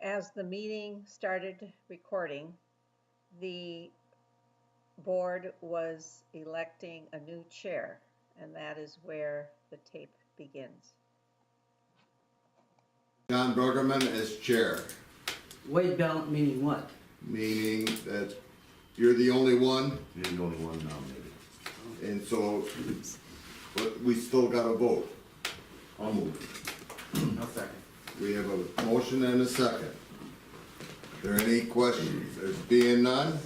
as the meeting started recording, the board was electing a new chair, and that is where the tape begins. John Bruggerman as chair, Weight belt meaning what? meaning that you're the only one, You're the only one nominated. and so, but we still gotta vote. I'll move. I'll second. We have a motion and a second. Are there any questions? There's being none,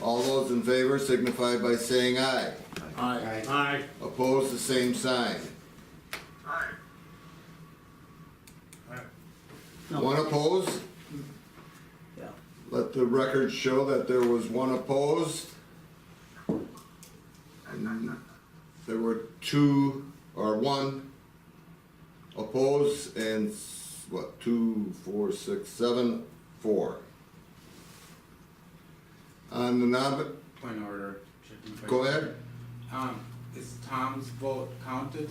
all those in favor signify by saying aye. Aye. Aye. Opposed, the same sign. No. One opposed? Yeah. Let the record show that there was one opposed. And there were one opposed and what, 2, 4, 6, 7, 4. On the Point of order. go ahead, Is Tom's vote counted?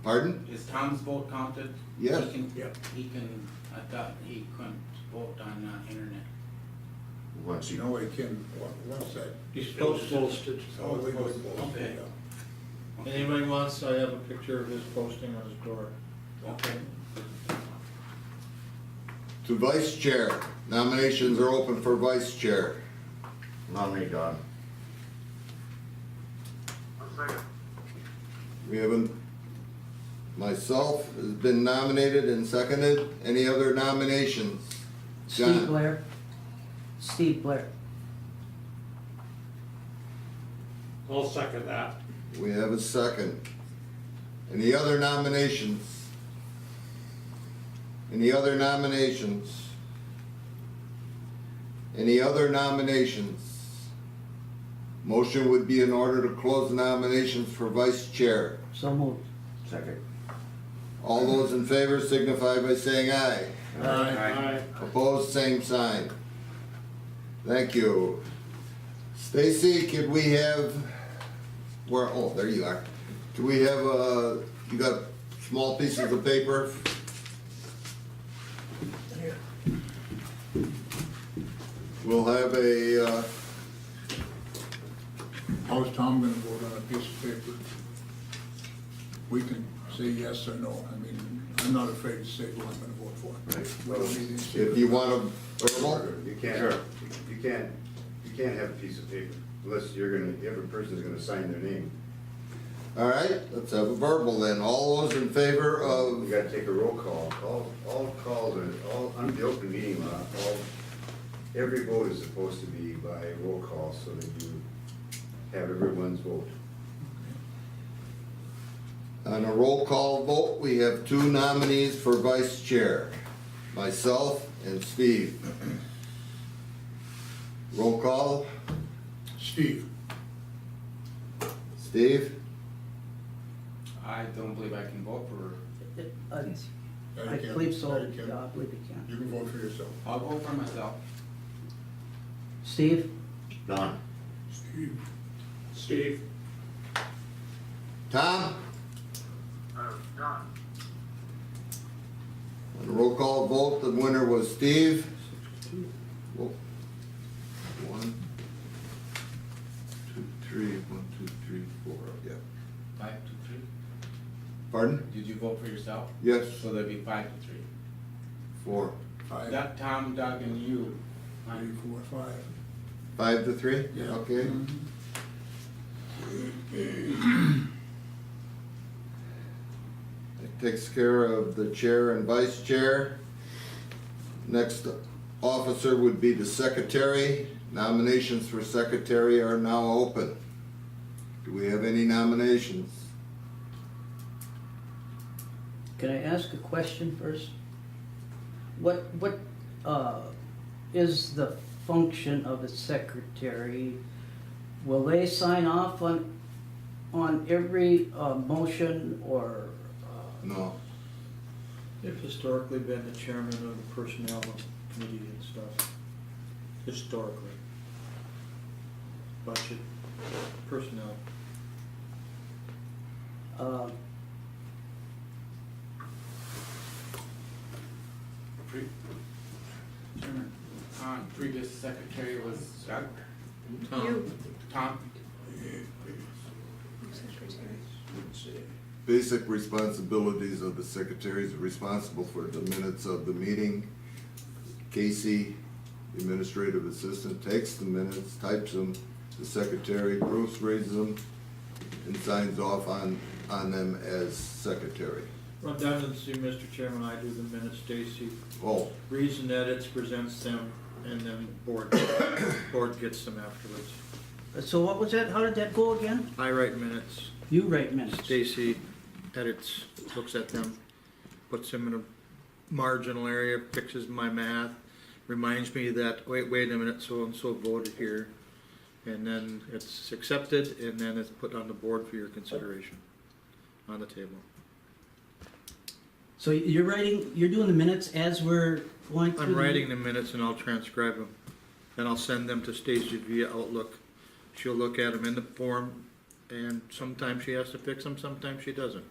pardon? Is Tom's vote counted? Yes. He can, I thought he couldn't vote on internet. Once you No, he can, what's that? He's posted. Oh, we go. Okay. Anybody wants, I have a picture of his posting on his door. Okay. To vice chair, nominations are open for vice chair. nominate Don. We haven't, myself has been nominated and seconded. Any other nominations? John? Steve Blair. Steve Blair. I'll second that. We have a second. Any other nominations? Any other nominations? Any other nominations? Motion would be in order to close the nominations for vice chair. So moved. Second. All those in favor signify by saying aye. Aye. Opposed, same sign. Thank you. Stacy, could we have, where, oh, there you are. Could we have, you got small pieces of paper? We'll have a, How's Tom gonna vote on a piece of paper? We can say yes or no. I mean, I'm not afraid to say who I'm gonna vote for. Right. We don't need these- if you want a verbal, You can't, you can't have a piece of paper unless every person's gonna sign their name. all right, let's have a verbal then. All those in favor You of, gotta take a roll call. All calls are, under the open meeting law, every vote is supposed to be by roll call so that you have everyone's vote. on a roll call vote, we have two nominees for vice chair, myself and Steve. Roll call, Steve, Steve? I don't believe I can vote for, yeah, you I can. believe so. Yeah, you can. Yeah, I believe you can. You can vote for yourself. I'll vote for myself. Steve? Don. Steve. Steve. Tom? On a roll call vote, the winner was Steve. Whoa. 1, 2, 3, 1, 2, 3, 4, yeah. 5 to 3. Pardon? Did you vote for yourself? Yes, So there'd be 5 to 3. 4. Five, That Tom, Doug, and you. 3, 4, 5. 5 to 3? Yeah. Okay. That takes care of the chair and vice chair. Next officer would be the secretary. Nominations for secretary are now open. Do we have any nominations? Can I ask a question first? What is the function of a secretary? Will they sign off on every motion or? No. They've historically been the chairman of the personnel committee and stuff. Historically. Budget, personnel. Previous secretary was Doug, Tom, Tom. Basic responsibilities of the secretary is responsible for the minutes of the meeting. Casey, the administrative assistant, takes the minutes, types them. The secretary proofreads them and signs off on them as secretary. redundancy, Mr. Chairman, I do the minutes, Stacy Oh, reads and edits, presents them, and then board gets them afterwards. So what was that? How did that go again? I write minutes, You write minutes. Stacy edits, looks at them, puts them in a marginal area, fixes my math, reminds me that, wait a minute, so-and-so voted here. And then it's accepted, and then it's put on the board for your consideration, on the table. So you're doing the minutes as we're going through? I'm writing the minutes and I'll transcribe them. And I'll send them to Stacy via Outlook. She'll look at them in the form, and sometimes she has to fix them, sometimes she doesn't.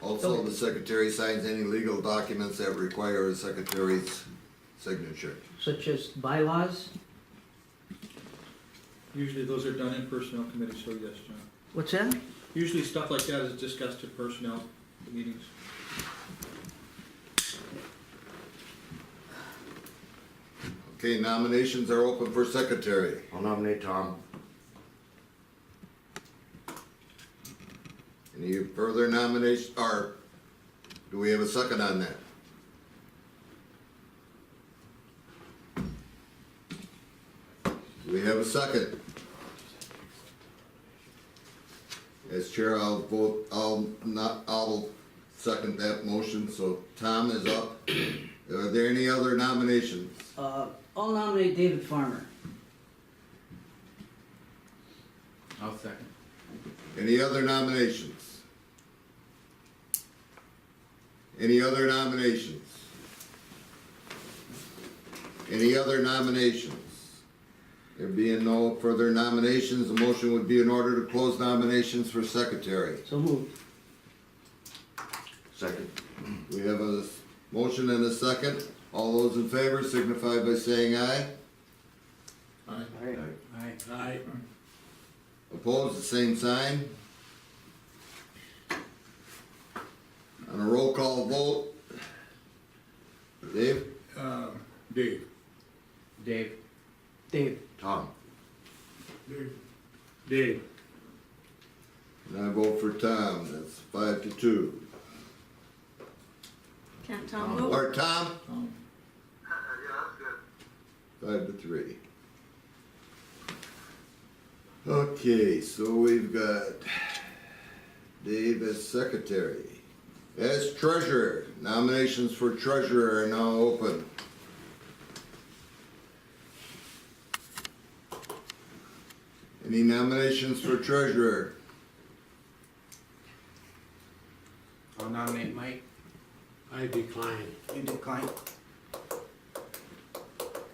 also the secretary signs any legal documents that require a secretary's signature. Such as bylaws? Usually those are done in personnel committee, so yes, John. What's that? Usually stuff like that is discussed at personnel meetings. Okay, nominations are open for secretary. I'll nominate Tom. Any further nomination, or do we have a second on that? Do we have a second? As chair, I'll second that motion, so Tom is up. Are there any other nominations? I'll nominate David Farmer. I'll second. Any other nominations? Any other nominations? Any other nominations? There being no further nominations, the motion would be in order to close nominations for secretary. So moved. Second. We have a motion and a second. All those in favor signify by saying aye. Aye. Aye. Aye. Opposed, the same sign. On a roll call vote. Dave? Dave. Dave. Dave. Tom. Dave. And I vote for Tom. That's 5-2. Can't Tom vote? Or Tom? Tom. 5-3. Okay, so we've got Dave as secretary. As treasurer, nominations for treasurer are now open. Any nominations for treasurer? I'll nominate Mike. I decline. You decline.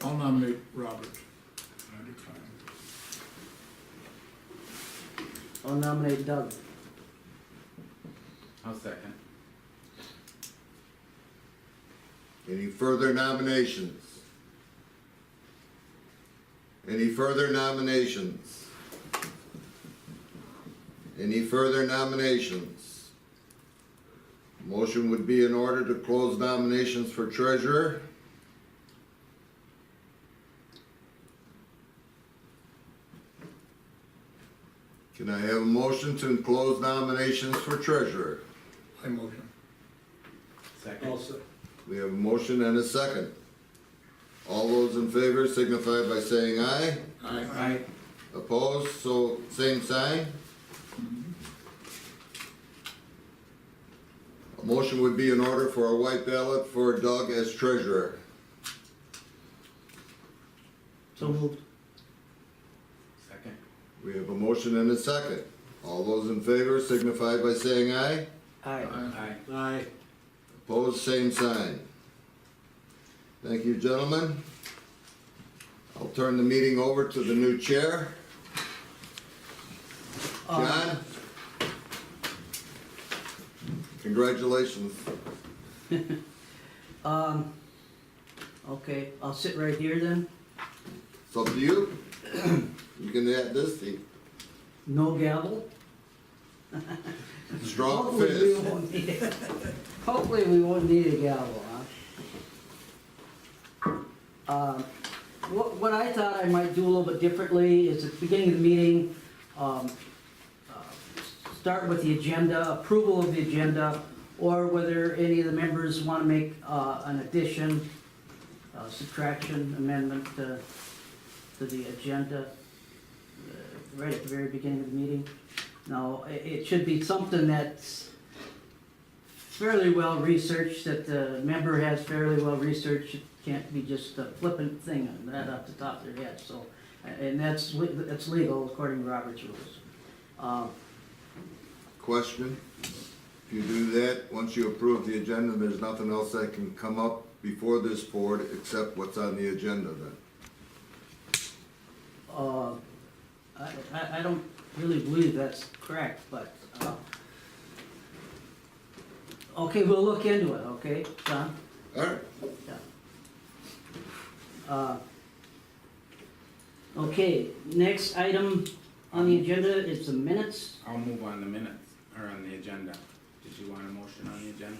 I'll nominate Robert. I decline. I'll nominate Doug. I'll second. Any further nominations? Any further nominations? Any further nominations? Motion would be in order to close nominations for treasurer. Can I have a motion to close nominations for treasurer? I motion. Second. Also, We have a motion and a second. All those in favor signify by saying aye. Aye. Aye. Opposed, so same sign. A motion would be in order for a white ballot for Doug as treasurer. So moved. Second. We have a motion and a second. All those in favor signify by saying aye. Aye. Aye. aye. Opposed, same sign. Thank you, gentlemen. I'll turn the meeting over to the new chair. John? Congratulations. Okay, I'll sit right here then. It's up to you. You can add this, the No gavel. strong Hopefully we fist. won't need it. Hopefully we won't need a gavel, huh? What I thought I might do a little bit differently is at the beginning of the meeting, start with the agenda, approval of the agenda, or whether any of the members want to make an addition, subtraction, amendment to the agenda right at the very beginning of the meeting. Now, it should be something that's fairly well researched, that the member has fairly well researched. It can't be just a flippant thing right off the top of their head, so, and that's legal according to Robert's rules. Question? If you do that, once you approve the agenda, there's nothing else that can come up before this board except what's on the agenda then. I don't really believe that's correct, but, okay, we'll look into it, okay, John? All right. Okay, next item on the agenda is the minutes. I'll move on the minutes, or on the agenda. Did you want a motion on the agenda?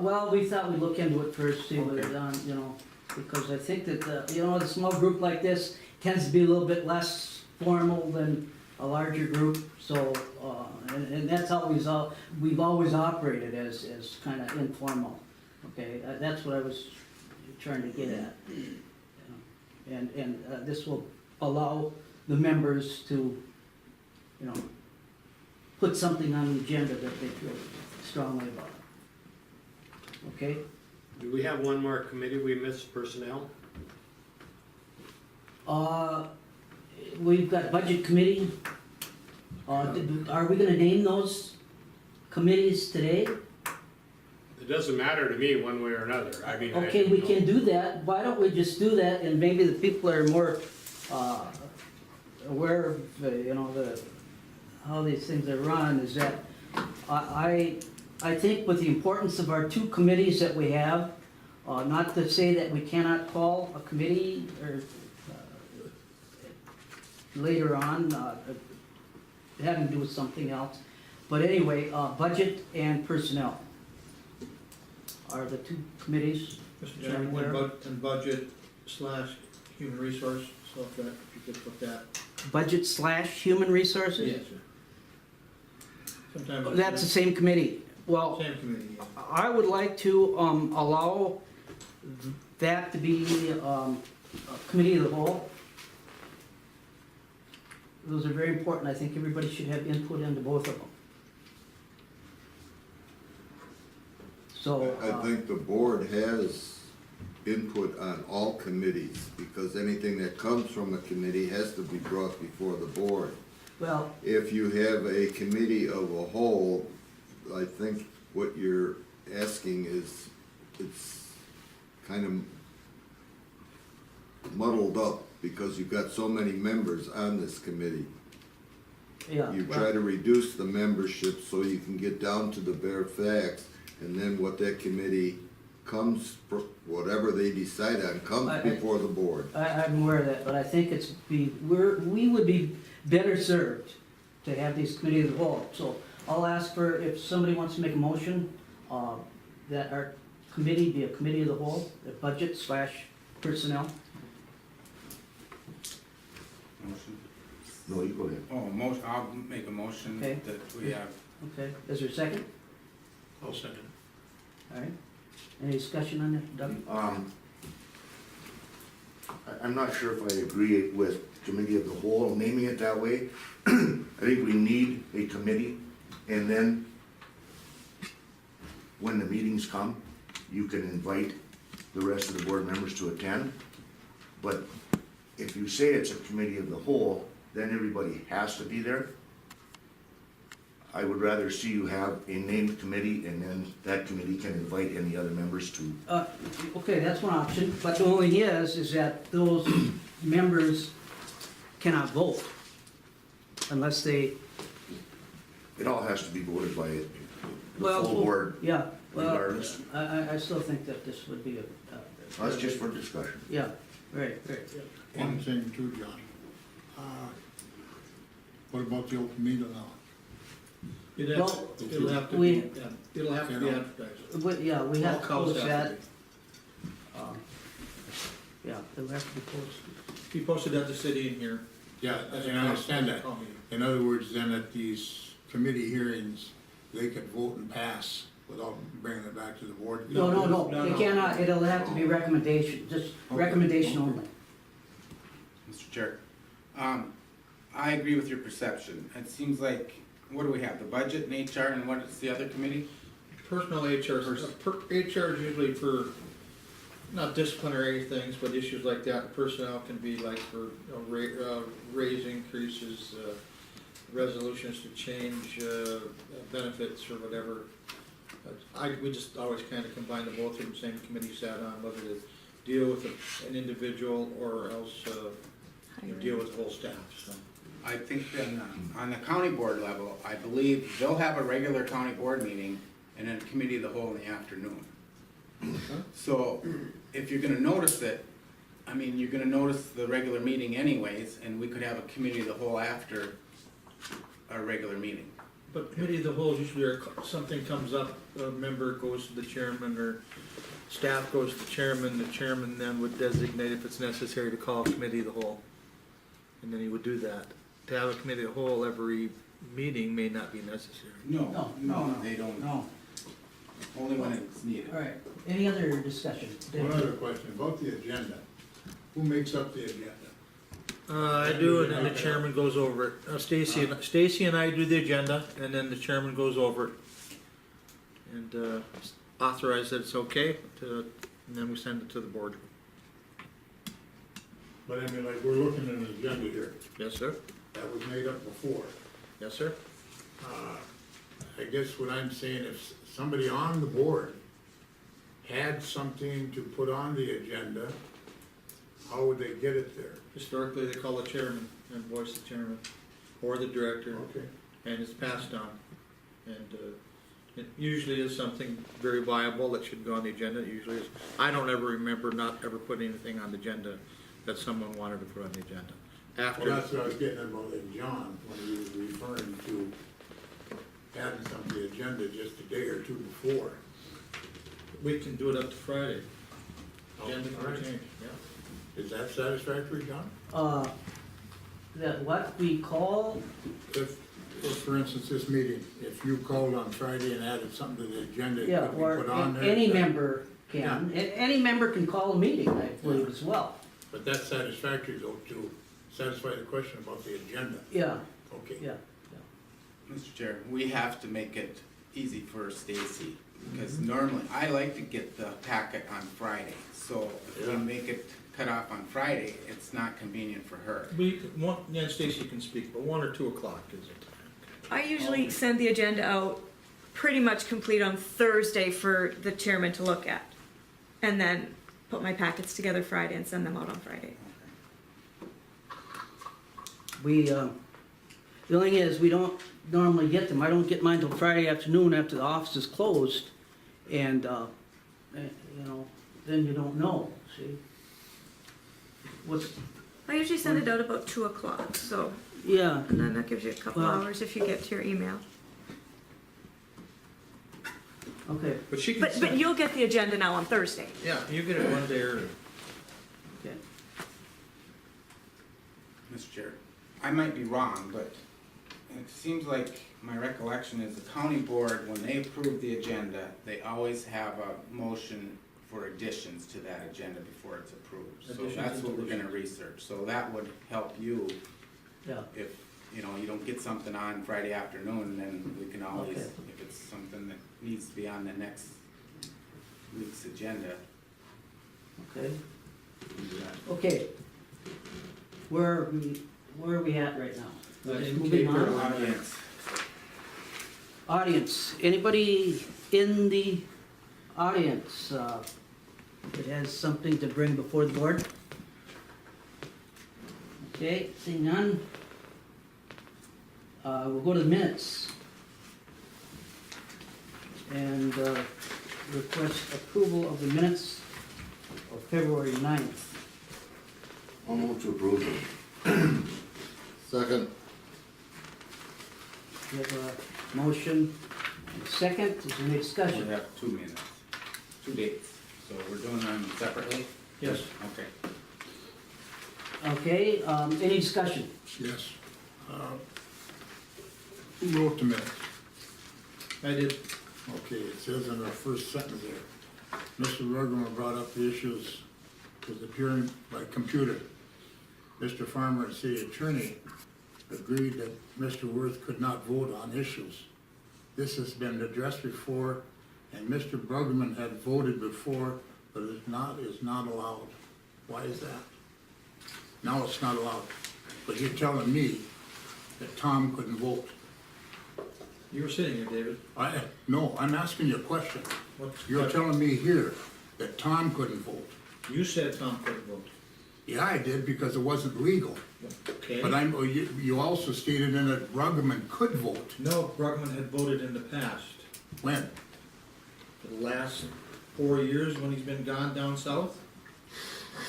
Well, we thought we'd look into it first, see what it's Okay. on, you know, because I think that, a small group like this tends to be a little bit less formal than a larger group, so, and that's how we've always operated as kind of informal, okay? That's what I was trying to get at. And this will allow the members to, put something on the agenda that they feel strongly about. Okay? Do we have one more committee we missed, personnel? We've got budget committee. Are we gonna name those committees today? It doesn't matter to me one way or another, I mean. I Okay, we don't can know. do that. Why don't we just do that, and maybe the people are more, aware of, how these things are run, is that I think with the importance of our two committees that we have, not to say that we cannot call a committee or later on, having to do with something else. But anyway, budget and personnel are the two committees. Mr. Chairman, Where? and budget / human resource, so if you could put that. Budget / human resources? Yes, sir. Sometimes. That's the same committee. Well, Same committee, yeah. I would like to allow that to be a committee of the whole. Those are very important. I think everybody should have input into both of them. So, I think the board has input on all committees, because anything that comes from a committee has to be brought before the board. well, If you have a committee of a whole, I think what you're asking is, it's kind of muddled up, because you've got so many members on this committee. yeah. You well, try to reduce the membership so you can get down to the bare facts, and then what that committee whatever they decide on comes before the board. I'm aware of that, but I think we would be better served to have these committee of the whole. So I'll ask for, if somebody wants to make a motion, that our committee be a committee of the whole, the budget / personnel. Motion? No, you go ahead. Oh, I'll make a motion Okay. that we have. Okay, is there a second? I'll second. All right. Any discussion on that, Doug? I'm not sure if I agree with committee of the whole, naming it that way. I think we need a committee, and then when the meetings come, you can invite the rest of the board members to attend. But if you say it's a committee of the whole, then everybody has to be there. I would rather see you have a named committee, and then that committee can invite any other members to. Okay, that's one option, but the only thing is that those members cannot vote unless they, It all has to be voted by the Well, full board, Yeah, well, regardless. I still think that this would be a. That's just for discussion. Yeah, right. One thing too, John. What about the open meeting law? Well, It'll have to be, we- it'll have to be advertised. Yeah, we have All to calls post have that. to Yeah, it'll have to be posted. be posted at the city in here. Yeah, and I understand that. In other words, then at these committee hearings, they could vote and pass without bringing it back to the board? No, No, it no. cannot, it'll have to be recommendation, just Okay, recommendation okay. only. Mr. Chair, I agree with your perception. It seems like, what do we have, the budget and HR, and what is the other committee? Personal HR, HR is usually for, not disciplinary things, but issues like that. Personnel can be like for, raise increases, resolutions to change, benefits or whatever. We just always kind of combine the both of them, same committee sat on, whether to deal with an individual or else, deal with the whole staff, so. I think then, on the county board level, I believe they'll have a regular county board meeting and then a committee of the whole in the afternoon. So, if you're gonna notice it, I mean, you're gonna notice the regular meeting anyways, and we could have a committee of the whole after our regular meeting. But committee of the whole, usually something comes up, a member goes to the chairman or staff goes to the chairman then would designate if it's necessary to call a committee of the whole. And then he would do that. To have a committee of the whole every meeting may not be necessary. No, they don't, No, only when it's needed. all right, any other discussion? One other question, about the agenda. Who makes up the agenda? I do, and then the chairman goes over it. Stacy and I do the agenda, and then the chairman goes over it. And, authorize that it's okay, and then we send it to the board. But I mean, like, we're looking at an agenda here. Yes, sir? That was made up before. Yes, sir? I guess what I'm saying, if somebody on the board had something to put on the agenda, how would they get it there? Historically, they call the chairman and voice the chairman, or the director, Okay. and it's passed on. And, it usually is something very viable that should go on the agenda, it usually is. I don't ever remember not ever putting anything on the agenda that someone wanted to put on the agenda. Well, After, that's what I was getting at about in John, when he was referring to adding something to the agenda just a day or two before. we can do it up to Friday. Agenda can Alright. change, yeah. Is that satisfactory, John? That what we call, If, for instance, this meeting, if you called on Friday and added something to the agenda, it yeah, could be or put on there? any member can, any member can call a meeting, I believe, as well. But that's satisfactory though, to satisfy the question about the agenda. Yeah, Okay. yeah. Mr. Chair, we have to make it easy for Stacy, because normally, I like to get the packet on Friday. So if we Yeah. make it cut off on Friday, it's not convenient for her. Yeah, Stacy can speak, but 1 or 2 o'clock is it? I usually send the agenda out pretty much complete on Thursday for the chairman to look at. And then put my packets together Friday and send them out on Friday. We, the only thing is, we don't normally get them, I don't get mine till Friday afternoon after the office is closed, and, you know, then you don't know, see? What's, I usually send it out about 2 o'clock, so, yeah, and then that gives you a couple Well- hours if you get to your email. okay, But she can, But you'll get the agenda now on Thursday. yeah, you get it 1 day early. okay. Mr. Chair, I might be wrong, but it seems like my recollection is the county board, when they approve the agenda, they always have a motion for additions to that agenda before it's approved. So Additions that's and what we're gonna deletions. research. So that would help you Yeah, if, you know, you don't get something on Friday afternoon, then we can always, Okay. if it's something that needs to be on the next week's agenda, okay, do that. okay. Where are we at right now? In Moving Cape on. Carolina. Audience, Audience, anybody in the audience, that has something to bring before the board? Okay, seeing none. We'll go to the minutes. and request approval of the minutes of February 9th. I'll move to approve them. Second, We have a motion and a second. Is there any We discussion? have 2 minutes, 2 dates, so we're doing them separately? Yes. Okay. Okay, any discussion? Yes. Who wrote the minutes? I did. Okay, it says in the first sentence there, Mr. Bergman brought up the issues with appearing by computer. Mr. Farmer and city attorney agreed that Mr. Worth could not vote on issues. This has been addressed before, and Mr. Bergman had voted before, but is not allowed. Why is that? Now it's not allowed, but you're telling me that Tom couldn't vote. You were sitting here, David. No, I'm asking you a question. What's- You're telling me here that Tom couldn't vote. You said Tom couldn't vote. Yeah, I did, because it wasn't legal. Okay. But you also stated in it Brugman could vote. No, Brugman had voted in the past. When? For the last 4 years when he's been gone down south.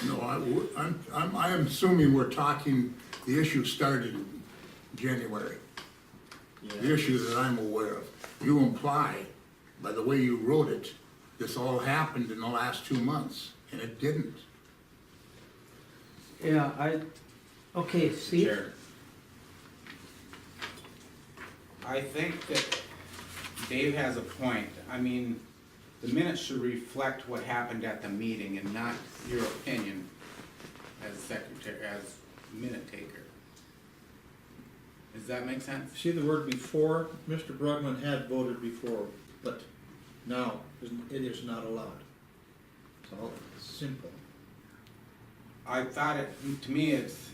No, I'm assuming we're talking, the issue started in January. The issue that I'm aware of. You imply, by the way you wrote it, this all happened in the last 2 months, and it didn't. Yeah, okay, Steve? Chair. I think that Dave has a point. I mean, the minutes should reflect what happened at the meeting and not your opinion as secretary, as minute taker. Does that make sense? See the word before? Mr. Brugman had voted before, but now it is not allowed. It's all simple. I thought to me, it's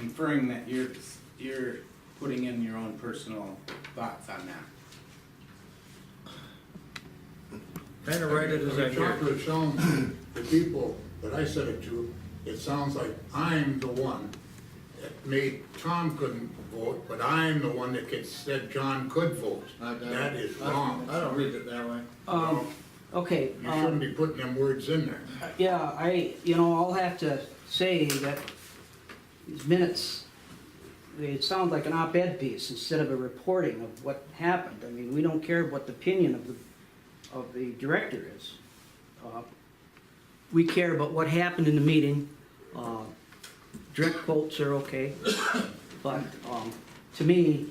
inferring that you're putting in your own personal thoughts on that. Kind of write it as I The hear. chocolate sounds, the people that I said it to, it sounds like I'm the one that made Tom couldn't vote, but I'm the one that said John could vote. That is wrong. I don't read it that way. Okay. You shouldn't be putting them words in there. Yeah, I'll have to say that these minutes, they sound like an op-ed piece instead of a reporting of what happened. I mean, we don't care what the opinion of the director is. We care about what happened in the meeting. Direct quotes are okay, but to me,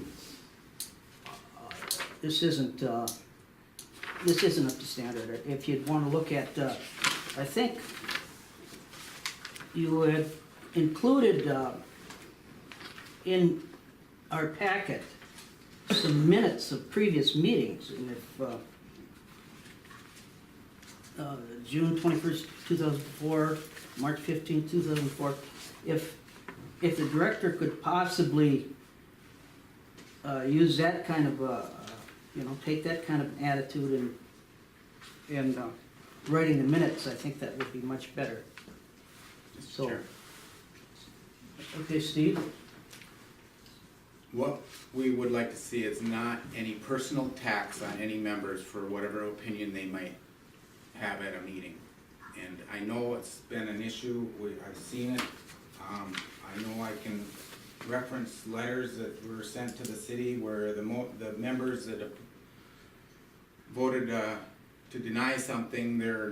this isn't up to standard. If you'd want to look at, I think you had included in our packet some minutes of previous meetings, and if June 21st, 2004, March 15th, 2004, if the director could possibly use that kind of take that kind of attitude and writing the minutes, I think that would be much better. So, Sure. okay, Steve? What we would like to see is not any personal attacks on any members for whatever opinion they might have at a meeting. And I know it's been an issue, I've seen it. I know I can reference letters that were sent to the city where the members that voted to deny something, their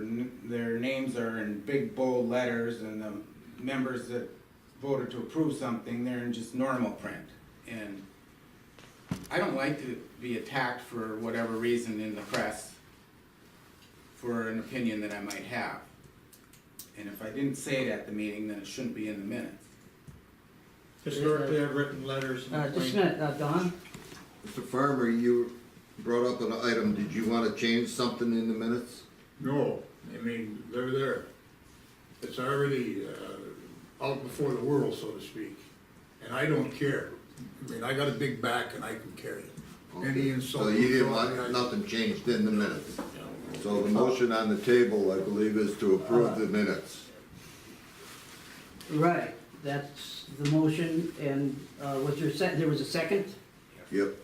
names are in big bold letters, and the members that voted to approve something, they're in just normal print. And I don't like to be attacked for whatever reason in the press for an opinion that I might have. And if I didn't say it at the meeting, then it shouldn't be in the minutes. Historically, I've written letters. Just a minute, Don? Mr. Farmer, you brought up an item, did you want to change something in the minutes? No, I mean, they're there. It's already out before the world, so to speak. And I don't care. I mean, I got a big back and I can carry it. Any insult. So you didn't want nothing changed in the minutes? So the motion on the table, I believe, is to approve the minutes. Right, that's the motion, and there was a second? Yep.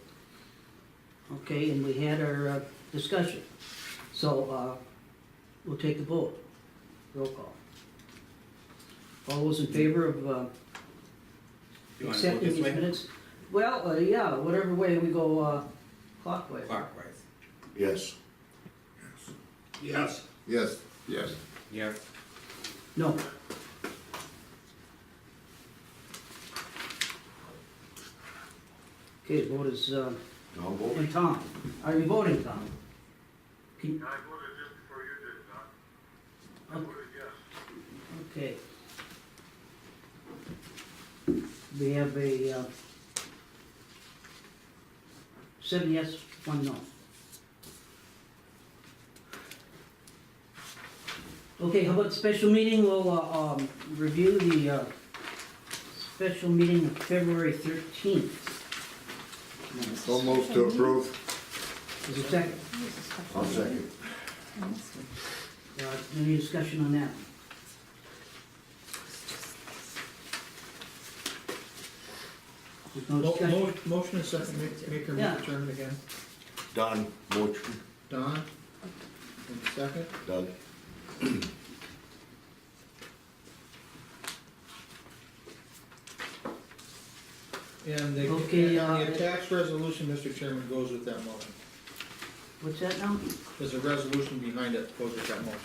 Okay, and we had our discussion. So, we'll take the vote. Roll call. All those in favor of You wanna go accepting this these way? minutes? Well, yeah, whatever way we go clockwise. Clockwise. Yes. Yes. Yes. Yes. Yes. No. Okay, vote is, No vote? and Tom, are you voting, Tom? Can- I voted just before you did, Doc. I Okay. voted yes. Okay. We have a 7 yes, 1 no. Okay, how about special meeting? We'll review the special meeting of February 13th. So moved to approve. Is there a second? I'll second. Any discussion on that? There's no discussion? Motion and second, make her Yeah. return again. Don, motion. Don, and second. Doug. And the, Okay, and the attached resolution, Mr. Chairman, goes with that motion. What's that now? There's a resolution behind it, goes with that motion.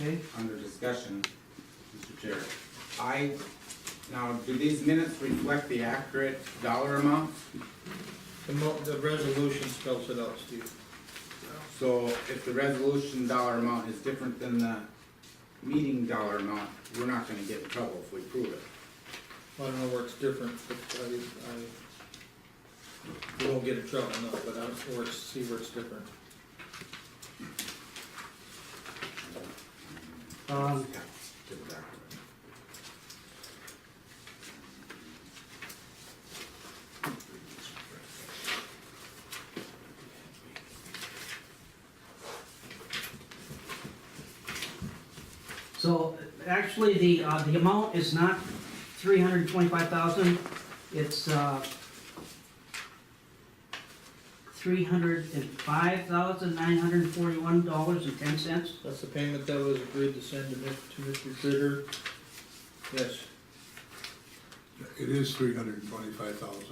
Okay. Under discussion, Mr. Chair. Now, do these minutes reflect the accurate dollar amount? The resolution spells it out, Steve. So if the resolution dollar amount is different than the meeting dollar amount, we're not gonna get in trouble if we prove it. I don't know where it's different, but we won't get in trouble, no, but I don't know where see where it's different. Get it back. So, actually, the amount is not 325,000, it's, $305,941.10. That's the payment that was agreed to send to Mr. Critter. Yes, It is 325,000.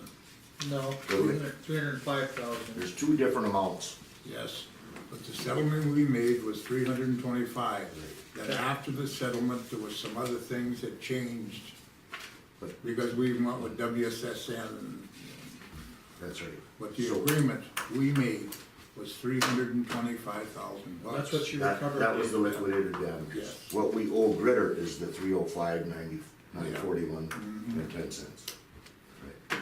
no, 305,000. There's two different amounts. Yes, but the settlement we made was 325. Then after the settlement, there was some other things that changed, because we went with WSSN, That's right. but the So agreement we made was $325,000. That's what you That, recovered. that was the liquidated damages. Yes. What we owe Gritter is the 305,941.10. Right.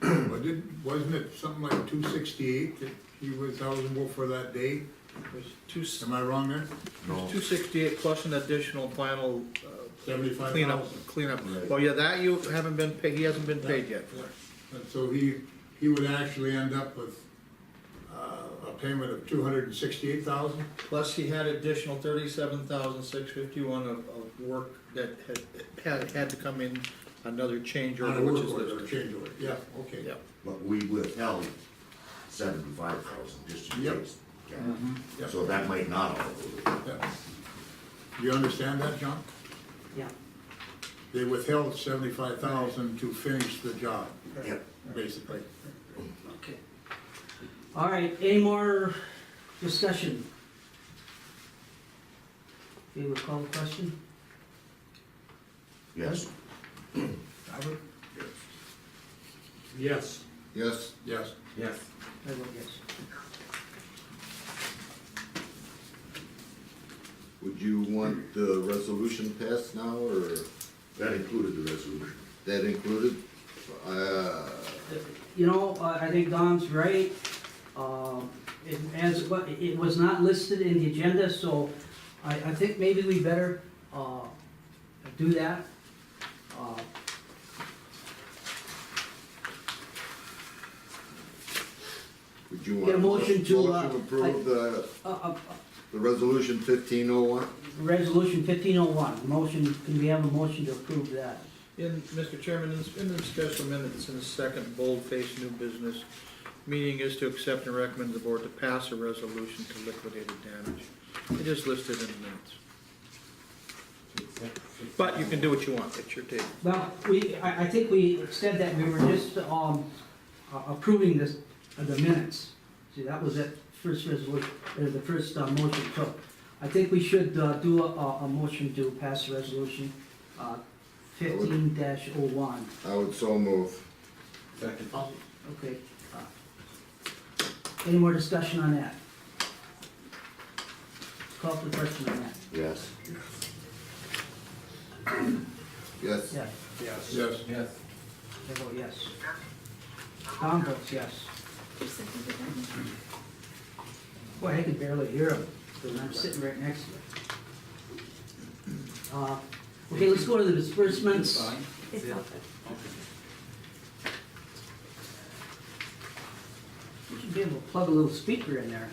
But wasn't it something like 268 that he was eligible for that day? It was Am I wrong there? No. 268 plus an additional final cleanup. 75,000. Cleanup. Right. Well, yeah, that you haven't been paid, he hasn't been paid yet. And so he would actually end up with a payment of 268,000? Plus he had additional 37,651 of work that had to come in, another change On a order, which work is order, listed. change order, yeah, okay. Yeah. But we withheld 75,000 just in Yep. case. Yep. So that might not all go. Yeah. You understand that, John? Yeah. They withheld 75,000 to finish the job, Yep. basically. Okay. All right, any more discussion? Okay, we'll call the question. Yes. Albert? Yes. Yes. Yes. Yes. I vote yes. Would you want the resolution passed now, or That included the resolution. that included? You know, I think Don's right. It was not listed in the agenda, so I think maybe we better do that. Would you Get a want motion to, approve the resolution 1501? Resolution 1501, motion, can we have a motion to approve that? Mr. Chairman, in the special minutes in the second bold-faced new business, meeting is to accept and recommend the board to pass a resolution to liquidated damage. It is listed in the minutes. But you can do what you want, it's your table. Well, I think we said that we were just, approving this, the minutes. See, that was it, first resolution, the first, motion, so I think we should, do a motion to pass the resolution, 15-01. I would so move. Second. Okay. Any more discussion on that? Call for the question on that. Yes. Yes. Yeah, Yes. Yes. I vote yes. Tom votes yes. Boy, I can barely hear him, because I'm sitting right next to him. Okay, let's go to the disbursements. It's all good. You should be able to plug a little speaker in there.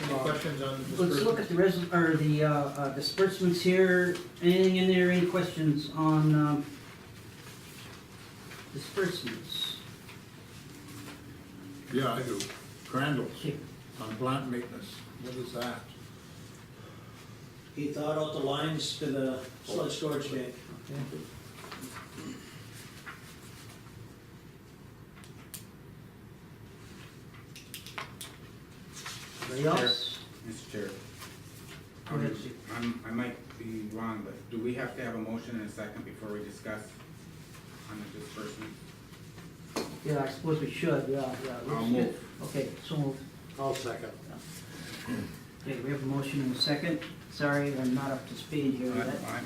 Any questions on the Let's look at the disbursements here. Anything in there, any questions on, disbursements? Yeah, I do. Crandall's Okay. on plant maintenance. What is that? He thought out the lines to the sludge storage tank. Okay. Anybody else? Mr. Chair. Go ahead, Steve. I might be wrong, but do we have to have a motion in a second before we discuss on the disbursement? Yeah, I suppose we should, yeah. I'll move. Okay, so moved. I'll second. Okay, we have a motion and a second. Sorry, I'm not up to speed here That's yet. fine.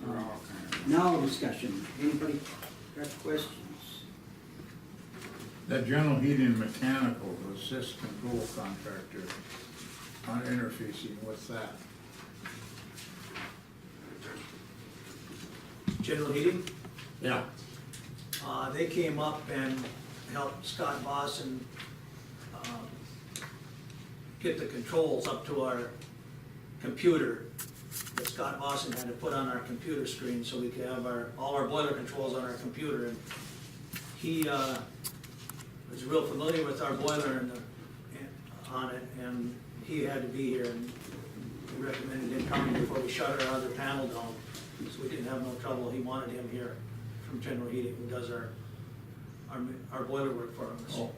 We're all kind of. Now discussion. Anybody got questions? That general heating and mechanical assist control contractor on interfacing, what's that? General Heating, Yeah. they came up and helped Scott Boston, get the controls up to our computer that Scott Boston had to put on our computer screen so we could have all our boiler controls on our computer. And he, was real familiar with our boiler on it, and he had to be here, and we recommended him coming before we shut our other panel down, so we didn't have no trouble. He wanted him here from General Heating, who does our boiler work for us. Oh, all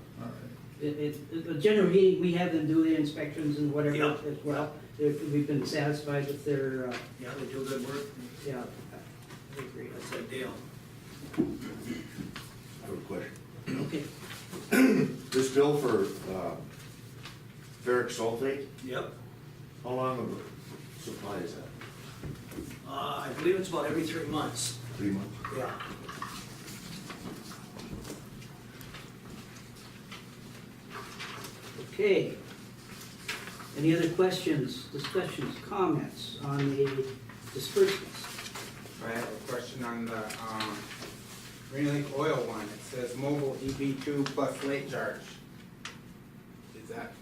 right. General heating, we have them do the inspections and whatever Yeah. as well. We've been satisfied with their, Yeah, they do good work. yeah, I agree. That's a deal. I have a question. Okay. This bill for, ferric sulfate, Yep. how long of a supply is that? I believe it's about every 3 months. 3 months? Yeah. Okay. Any other questions, discussions, comments on the disbursements? I have a question on the, Green Lake Oil one. It says mobile EB2 plus late charge. Is that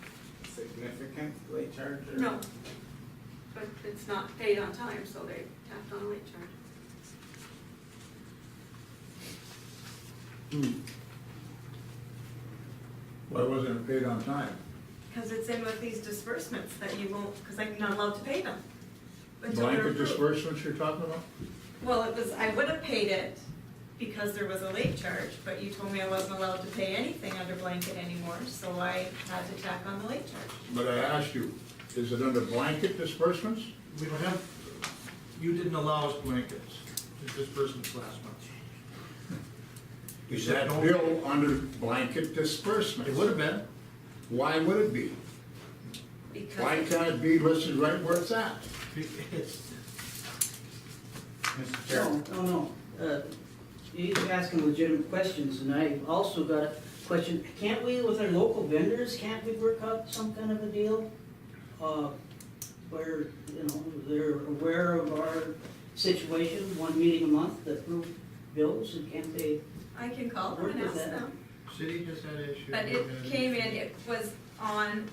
a significant late charge? or- No, but it's not paid on time, so they tapped on a late charge. Why wasn't it paid on time? Because it's in with these disbursements that you won't, because I'm not allowed to pay them. until they're Blanket approved. disbursements you're talking about? Well, it was, I would have paid it because there was a late charge, but you told me I wasn't allowed to pay anything under blanket anymore, so I had to tack on the late charge. But I asked you, is it under blanket disbursements? We don't have, you didn't allow us blankets, just disbursements last month. Is that bill under blanket disbursements? It would have been. Why would it be? Why Because, can't it be listed right where it's at? It's, Mr. Chair. No. He's asking legitimate questions, and I also got a question. Can't we, with our local vendors, can't we work out some kind of a deal? Where, you know, they're aware of our situation, one meeting a month to approve bills, and can't they? I can call them Work and with ask that. them, city just had an issue. but it came in, it was on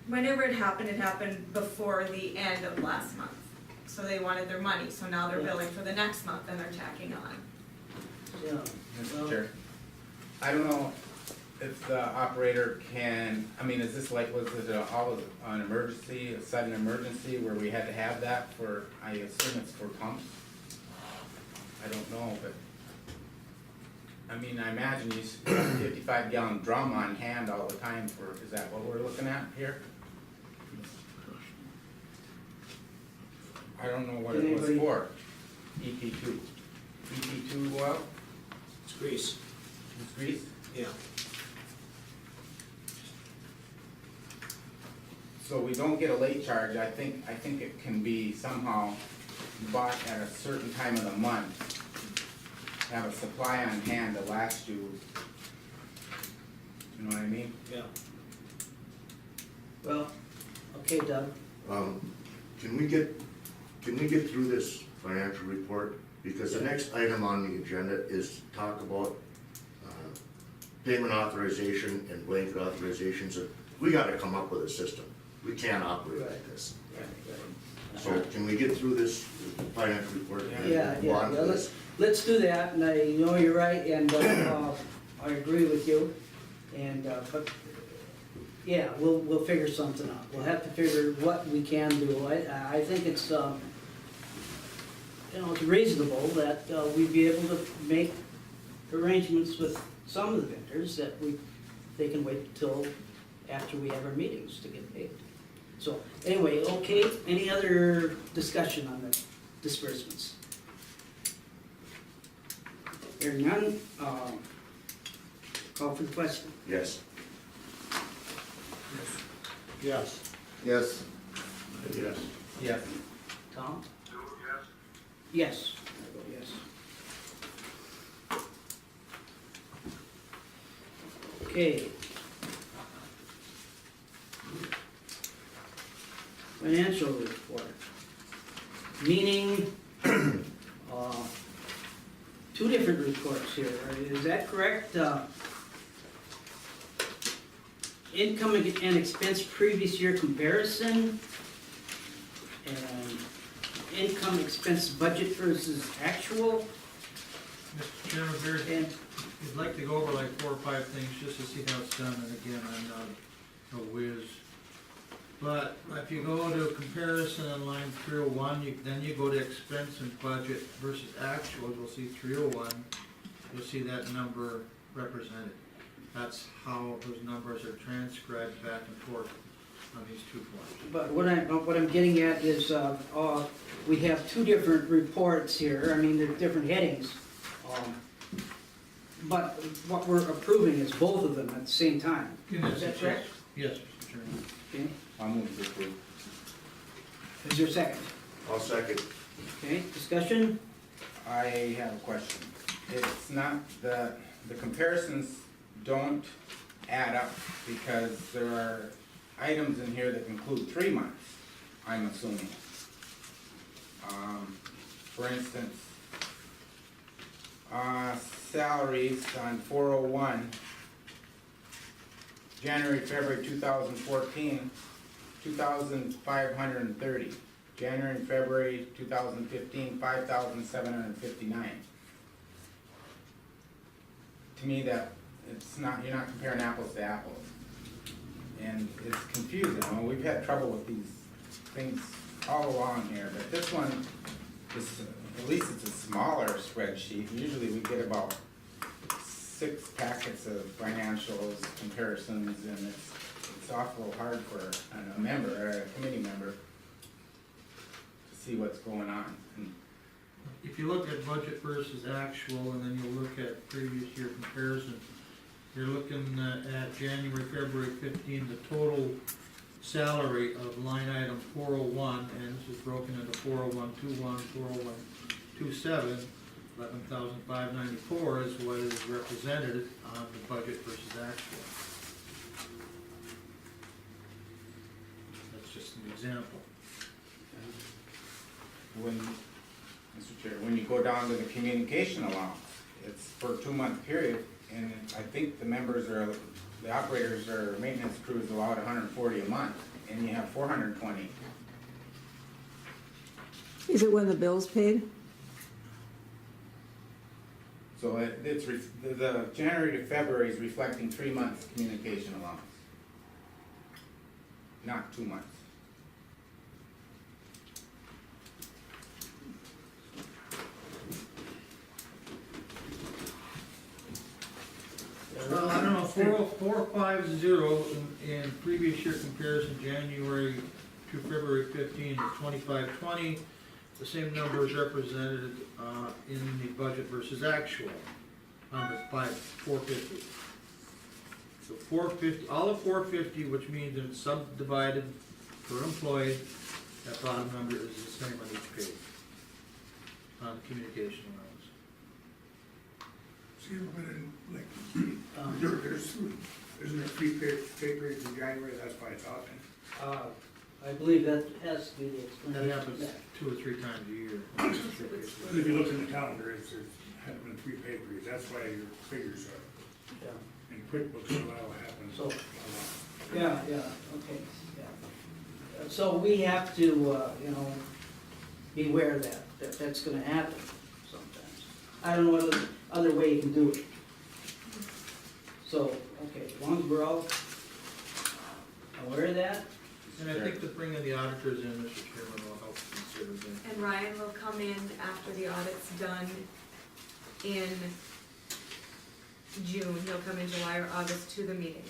whenever it happened before the end of last month. So they wanted their money, so now they're Yeah. billing for the next month and they're tacking on. Yeah. Mr. Well, Chair, I don't know if the operator can, I mean, is this like, was it an emergency, a sudden emergency where we had to have that for, I assume it's for pumps? I don't know, but, I mean, I imagine you have a 55-gallon drum on hand all the time for, is that what we're looking at here? I don't know what it was Anybody- for, EP2. EP2 oil, It's grease. it's grease? Yeah. So we don't get a late charge, I think it can be somehow bought at a certain time of the month. Have a supply on hand to last you. You know what I mean? Yeah. Well, okay, Doug. Can we get through this financial report? Because the next item on the agenda is to talk about payment authorization and blanket authorizations. We gotta come up with a system. We can't operate like this. So can we get through this financial report? and Yeah, move yeah, on to yeah, this? let's do that, and I know you're right, and, I agree with you, and, but, yeah, we'll figure something out. We'll have to figure what we can do. I think it's, you know, it's reasonable that, we'd be able to make arrangements with some of the vendors that they can wait till after we have our meetings to get paid. So, anyway, okay, any other discussion on the disbursements? Hearing none, call for the question. Yes. Yes. Yes. Yes. Yes. Tom? Yes. I vote yes. Okay. Financial report. Meaning, two different reports here, is that correct? Income and expense previous year comparison, and income expense budget versus actual, Mr. Chairman, Barry, and, I'd like to go over like 4 or 5 things just to see how it's done, and again, I'm not a whiz. But if you go to comparison on line 301, then you go to expense and budget versus actual, you'll see 301, you'll see that number represented. That's how those numbers are transcribed back and forth on these 2 forms. but what I'm getting at is, we have two different reports here, I mean, they're different headings. But what we're approving is both of them at the same time. Is that correct? Yes, Mr. Chairman. Okay, I'll move to approve. is there a second? I'll second. Okay, discussion? I have a question. It's not, the comparisons don't add up because there are items in here that include 3 months, I'm assuming. For instance, salaries on 401, January, February 2014, 2,530. January and February 2015, 5,759. To me, that it's not, you're not comparing apples to apples. And it's confusing. Well, we've had trouble with these things all along here, but this one is, at least it's a smaller spreadsheet. Usually we get about 6 packets of financials, comparisons, and it's awful hard for a member, or a committee member, to see what's going on. And If you look at budget versus actual, and then you look at previous year comparison, you're looking at January, February 15, the total salary of line item 401, and this is broken into 40121, 40127, 11,594 is what is represented on the budget versus actual. That's just an example. when, Mr. Chair, when you go down to the communication allowance, it's for a 2-month period, and I think the members are, the operators or maintenance crews allowed 140 a month. and you have 420. Is it when the bill's paid? So the January to February is reflecting 3 months communication allowance, not 2 months. Well, I don't know, 450 in previous year comparison, January to February 15 is 2520. The same number is represented in the budget versus actual on the 450. So 450, all of 450, which means that it's subdivided per employee, that bottom number is the same on each page on the communication allowance. See, like, isn't there free pay periods in January, that's why it's out then? I believe that has to be the That explanation. happens 2 or 3 times a year. If you look in the calendar, there hasn't been free pay periods, that's why your figures are, Yeah. in QuickBooks, that'll happen. So- Yeah, okay, yeah. So we have to, beware that that's gonna happen sometimes. I don't know what other way you can do it. So, okay, as long as we're all aware of that, And I think that bringing the auditors in, Mr. Chairman, will help consider that. And Ryan will come in after the audit's done in June. He'll come in July or August to the meeting.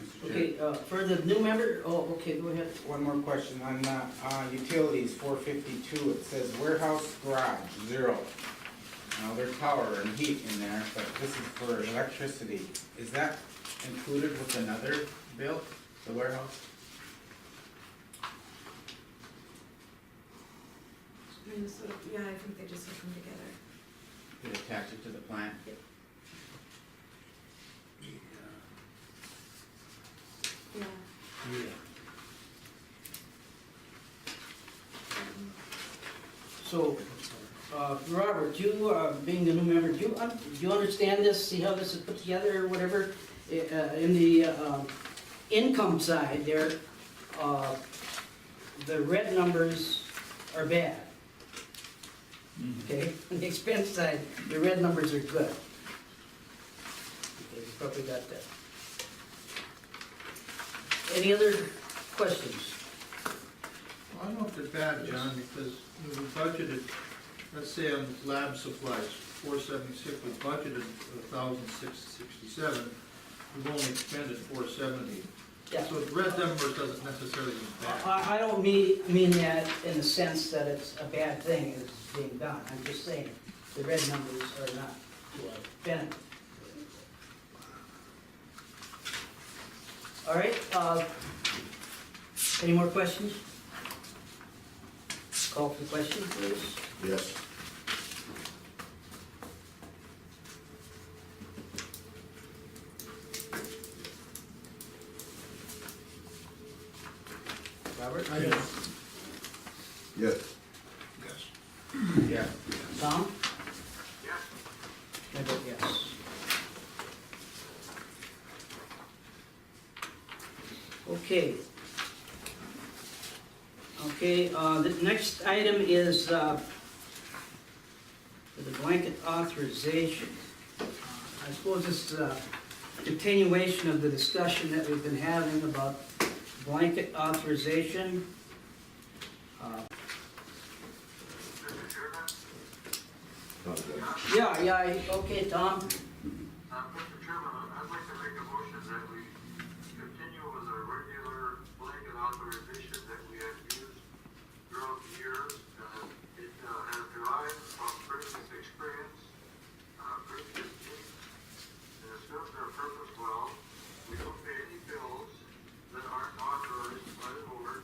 Mr. Chair. okay, for the new member, okay, go ahead. One more question on utilities, 452, it says warehouse garage, 0. Now, there's power and heat in there, but this is for electricity. Is that included with another bill, the warehouse? Minnesota, yeah, I think they just hook them together. You attach it to the plant? Yeah. Yeah. So, Robert, you, being the new member, do you understand this, see how this is put together or whatever? In the, income side there, the red numbers are bad. Okay, on the expense side, the red numbers are good. Okay, you probably got that. Any other questions? Well, I don't know if they're bad, John, because we budgeted, let's say on lab supplies, 476, we budgeted 1,667. We've only expended 470. Yeah. So the red numbers doesn't necessarily mean bad. I don't mean that in the sense that it's a bad thing is being done. I'm just saying the red numbers are not to our benefit. All right, any more questions? Call for the question, please. Yes. Robert? Yes. Yeah. Tom? Yes. I vote yes. Okay. Okay, the next item is for the blanket authorization. I suppose it's a continuation of the discussion that we've been having about blanket authorization. Okay, Tom. Mr. Chairman, I'd like to make a motion that we continue with our regular blanket authorization that we have used throughout the years. It has derived from previous experience, previous needs, and it serves our purpose well. We don't pay any bills that aren't authorized by the board,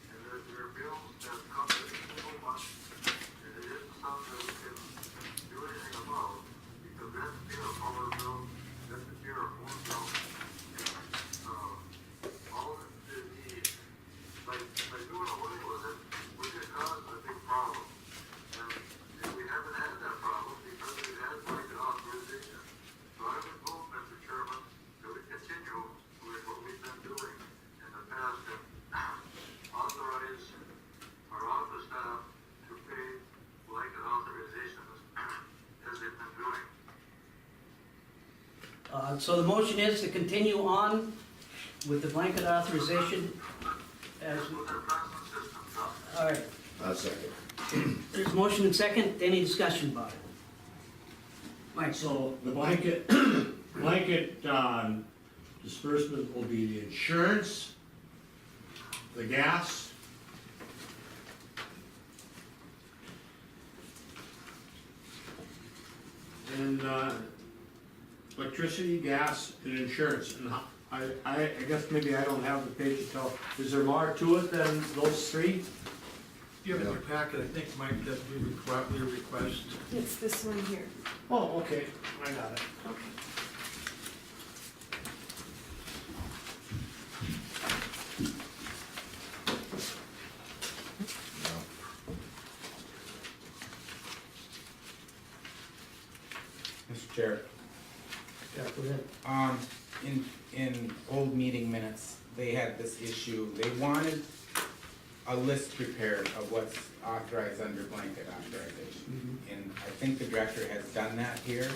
and there are bills that come every single month, and it isn't something that we can do anything about, because that's been a power bill So the motion is to continue on with the blanket authorization as, With their present systems up. all right. Second. There's motion and second, any discussion about it? Mike? So the blanket, blanket disbursement will be the insurance, the gas, and electricity, gas, and insurance. And I guess maybe I don't have the page to tell. Is there more to it than those three? You have in your packet, I think, Mike, that we request. It's this one here. Oh, okay, I got it. Okay. Mr. Chair, Yeah, go ahead. in old meeting minutes, they had this issue, they wanted a list prepared of what's authorized under blanket authorization. And I think the director has done that here.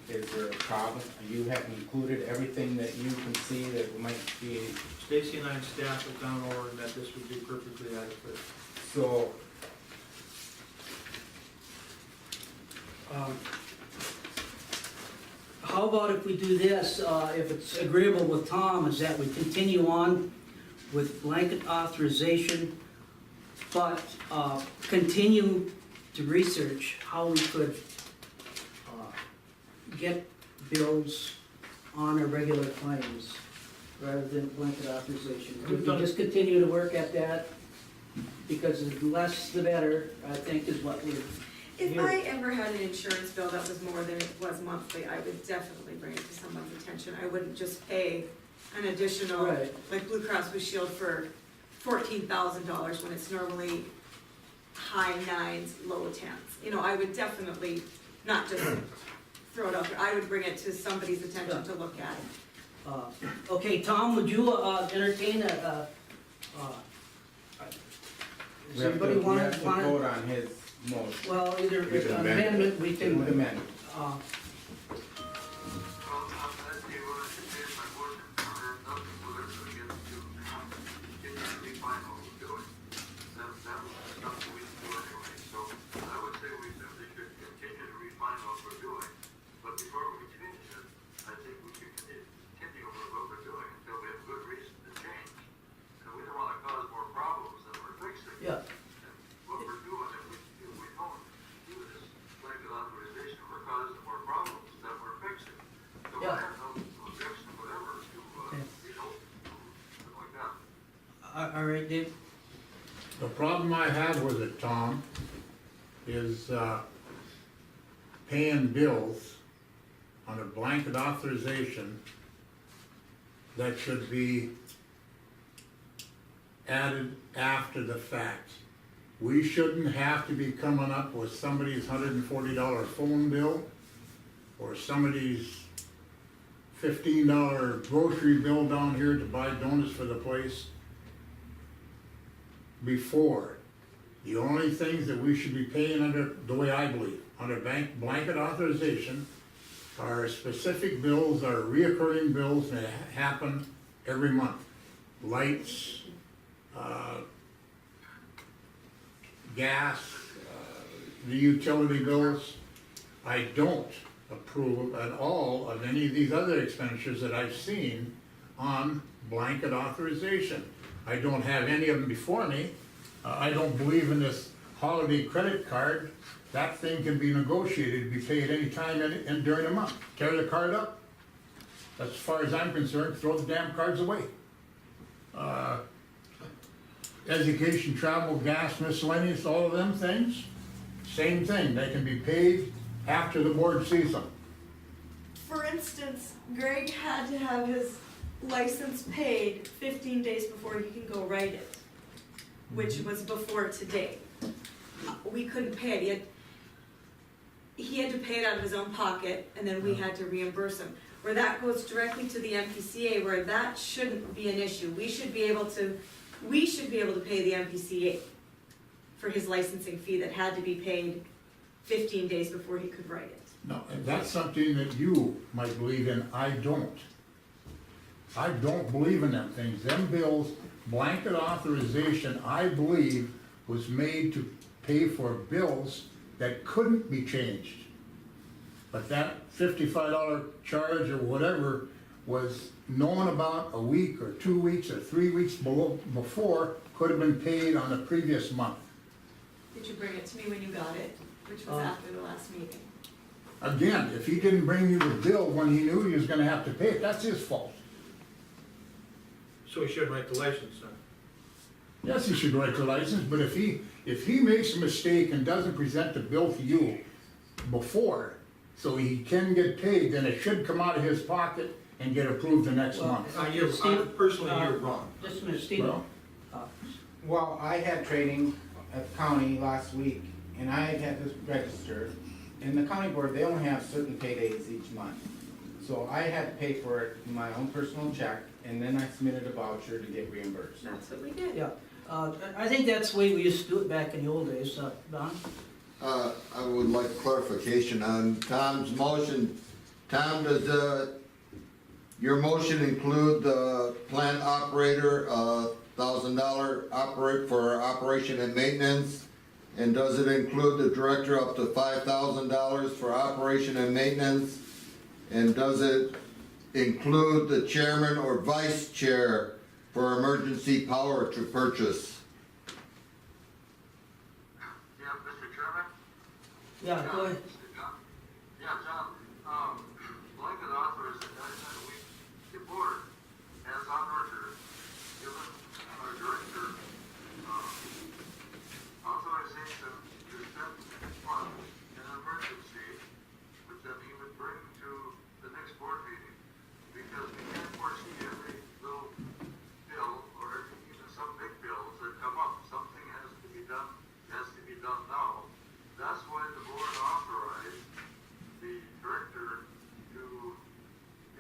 Is there a problem? You have included everything that you can see that might be, Stacy and I and staff have gone over and that this would be perfectly adequate. so, How about if we do this, if it's agreeable with Tom, is that we continue on with blanket authorization, but continue to research how we could get bills on our regular claims rather than blanket authorization. If we just continue to work at that, because the less the better, I think is what we're If hearing. I ever had an insurance bill that was more than it was monthly, I would definitely bring it to someone's attention. I wouldn't just pay an additional, Right. like Blue Cross Blue Shield for $14,000 when it's normally high nines, low tens. You know, I would definitely not just throw it out there. I would bring it to somebody's attention to look at. Okay, Tom, would you entertain a, we does have to, anybody we want have to vote on his motion. well, either We can an amend it. amendment, we With can, amendment. Well, uh, I'd say what I should say is my motion, there's nothing for us against to continue to refine what we're doing. That was something we can do anyway, so I would say we simply should continue to refine what we're doing. But before we change it, I think we should continue with what we're doing until we have good reason to change. And we don't wanna cause more problems than we're fixing. yeah, What we're doing, if we don't do this blanket authorization, we're causing more problems than we're fixing. So Yeah. I have no objection, whatever, to, Okay. something like that. all right, Dave? The problem I have with it, Tom, is paying bills on a blanket authorization that should be added after the fact. We shouldn't have to be coming up with somebody's $140 phone bill or somebody's $15 grocery bill down here to buy donuts for the place before. The only things that we should be paying under, the way I believe, under blanket authorization are specific bills, are reoccurring bills that happen every month. Lights, gas, the utility bills. I don't approve at all of any of these other expenditures that I've seen on blanket authorization. I don't have any of them before me. I don't believe in this holiday credit card. That thing can be negotiated, be paid any time and during the month. Tear the card up. As far as I'm concerned, throw the damn cards away. Education, travel, gas, miscellaneous, all of them things, same thing. They can be paid after the board sees them. For instance, Greg had to have his license paid 15 days before he can go write it, which was before today. We couldn't pay it. He had to pay it out of his own pocket, and then we had to reimburse him. Where that goes directly to the MPCA, where that shouldn't be an issue. We should be able to pay the MPCA for his licensing fee that had to be paid 15 days before he could write it. No, and that's something that you might believe in, I don't. I don't believe in them things. Them bills, blanket authorization, I believe, was made to pay for bills that couldn't be changed. But that $55 charge or whatever was known about a week or 2 weeks or 3 weeks before, could have been paid on the previous month. Did you bring it to me when you got it, which was after the last meeting? Again, if he didn't bring you the bill when he knew he was gonna have to pay it, that's his fault. So he should write the license then. Yes, he should write the license, but if he makes a mistake and doesn't present the bill to you before, so he can get paid, then it should come out of his pocket and get approved the next month. Personally, you're wrong. Just a minute, Steve. Well, Well, I had training at the county last week, and I had this registered. And the county board, they only have certain pay dates each month. So I had to pay for it in my own personal check, and then I submitted a voucher to get reimbursed. That's what we did. Yeah, I think that's the way we used to do it back in the old days, Don? I would like clarification on Tom's motion. Tom, does, your motion include the plant operator, $1,000 for operation and maintenance? And does it include the director up to $5,000 for operation and maintenance? And does it include the chairman or vice chair for emergency power to purchase? Yeah, Mr. Chairman? Yeah, go ahead. Yeah, John, blanket authorization, the board has on record given our director, authorization to spend funds in an emergency, which then he would bring to the next board meeting, because we can't foresee every little bill or even some big bills that come up. Something has to be done now. That's why the board authorized the director to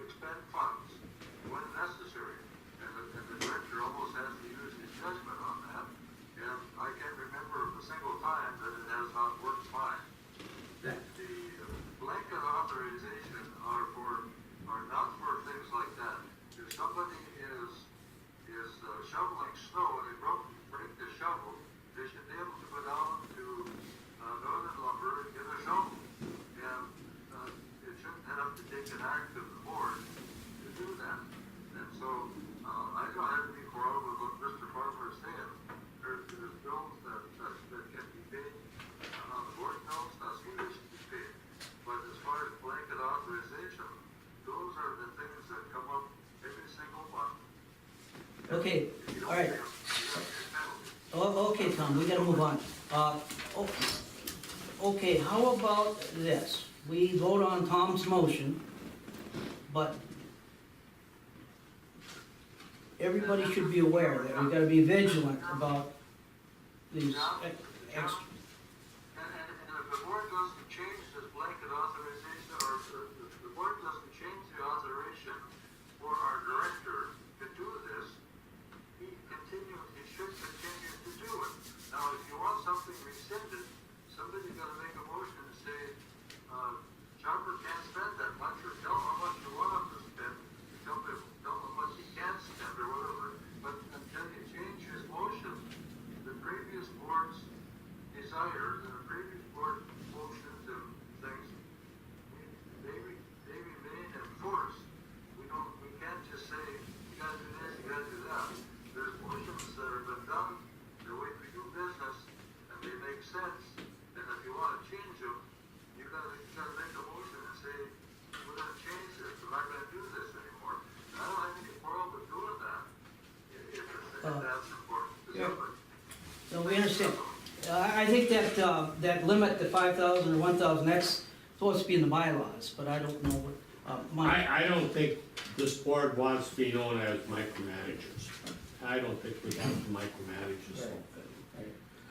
expend funds when necessary. And the director almost has to use his judgment on that. And I can't remember a single time that it has not worked fine. The blanket authorization are not for things like that. If somebody is shoveling snow and they break the shovel, they should be able to go down to Northern Lumber and get a shovel. And it shouldn't have to take an act of the board to do that. And so I don't have any quarrel with what Mr. Farmer is saying. There's bills that can be paid on the board bills, that's what they should be paid. But as far as blanket authorization, those are the things that come up every single month. Okay, If you don't all right. pay them, you have to pay penalties. Oh, okay, Tom, we gotta move on. Okay, how about this? We vote on Tom's motion, but everybody should be aware that we gotta be vigilant about these extra. And if the board doesn't change this blanket authorization, or the board doesn't change the authorization for our director to do this, he should continue to do it. Now, if you want something rescinded, somebody's gotta make a motion to say, Chopper can't spend that much, or tell him how much you want him to spend, tell him how much he can't spend, or whatever. But until you change his motion, the previous board's desires and the previous board motions and things, they remain in force. We can't just say, you gotta do this, you gotta do that. There's motions that have been done, the way we do business, and they make sense. And if you wanna change them, you gotta make a motion and say, we're gonna change this, we're not gonna do this anymore. And I don't have any quarrel with doing that, if that's important to Yeah. somebody. So we understand. I think that limit, the 5,000 or 1,000, that's supposed to be in the bylaws, but I don't know what, I don't think this board wants to be known as micromanagers. I don't think we have to micromanage this whole thing.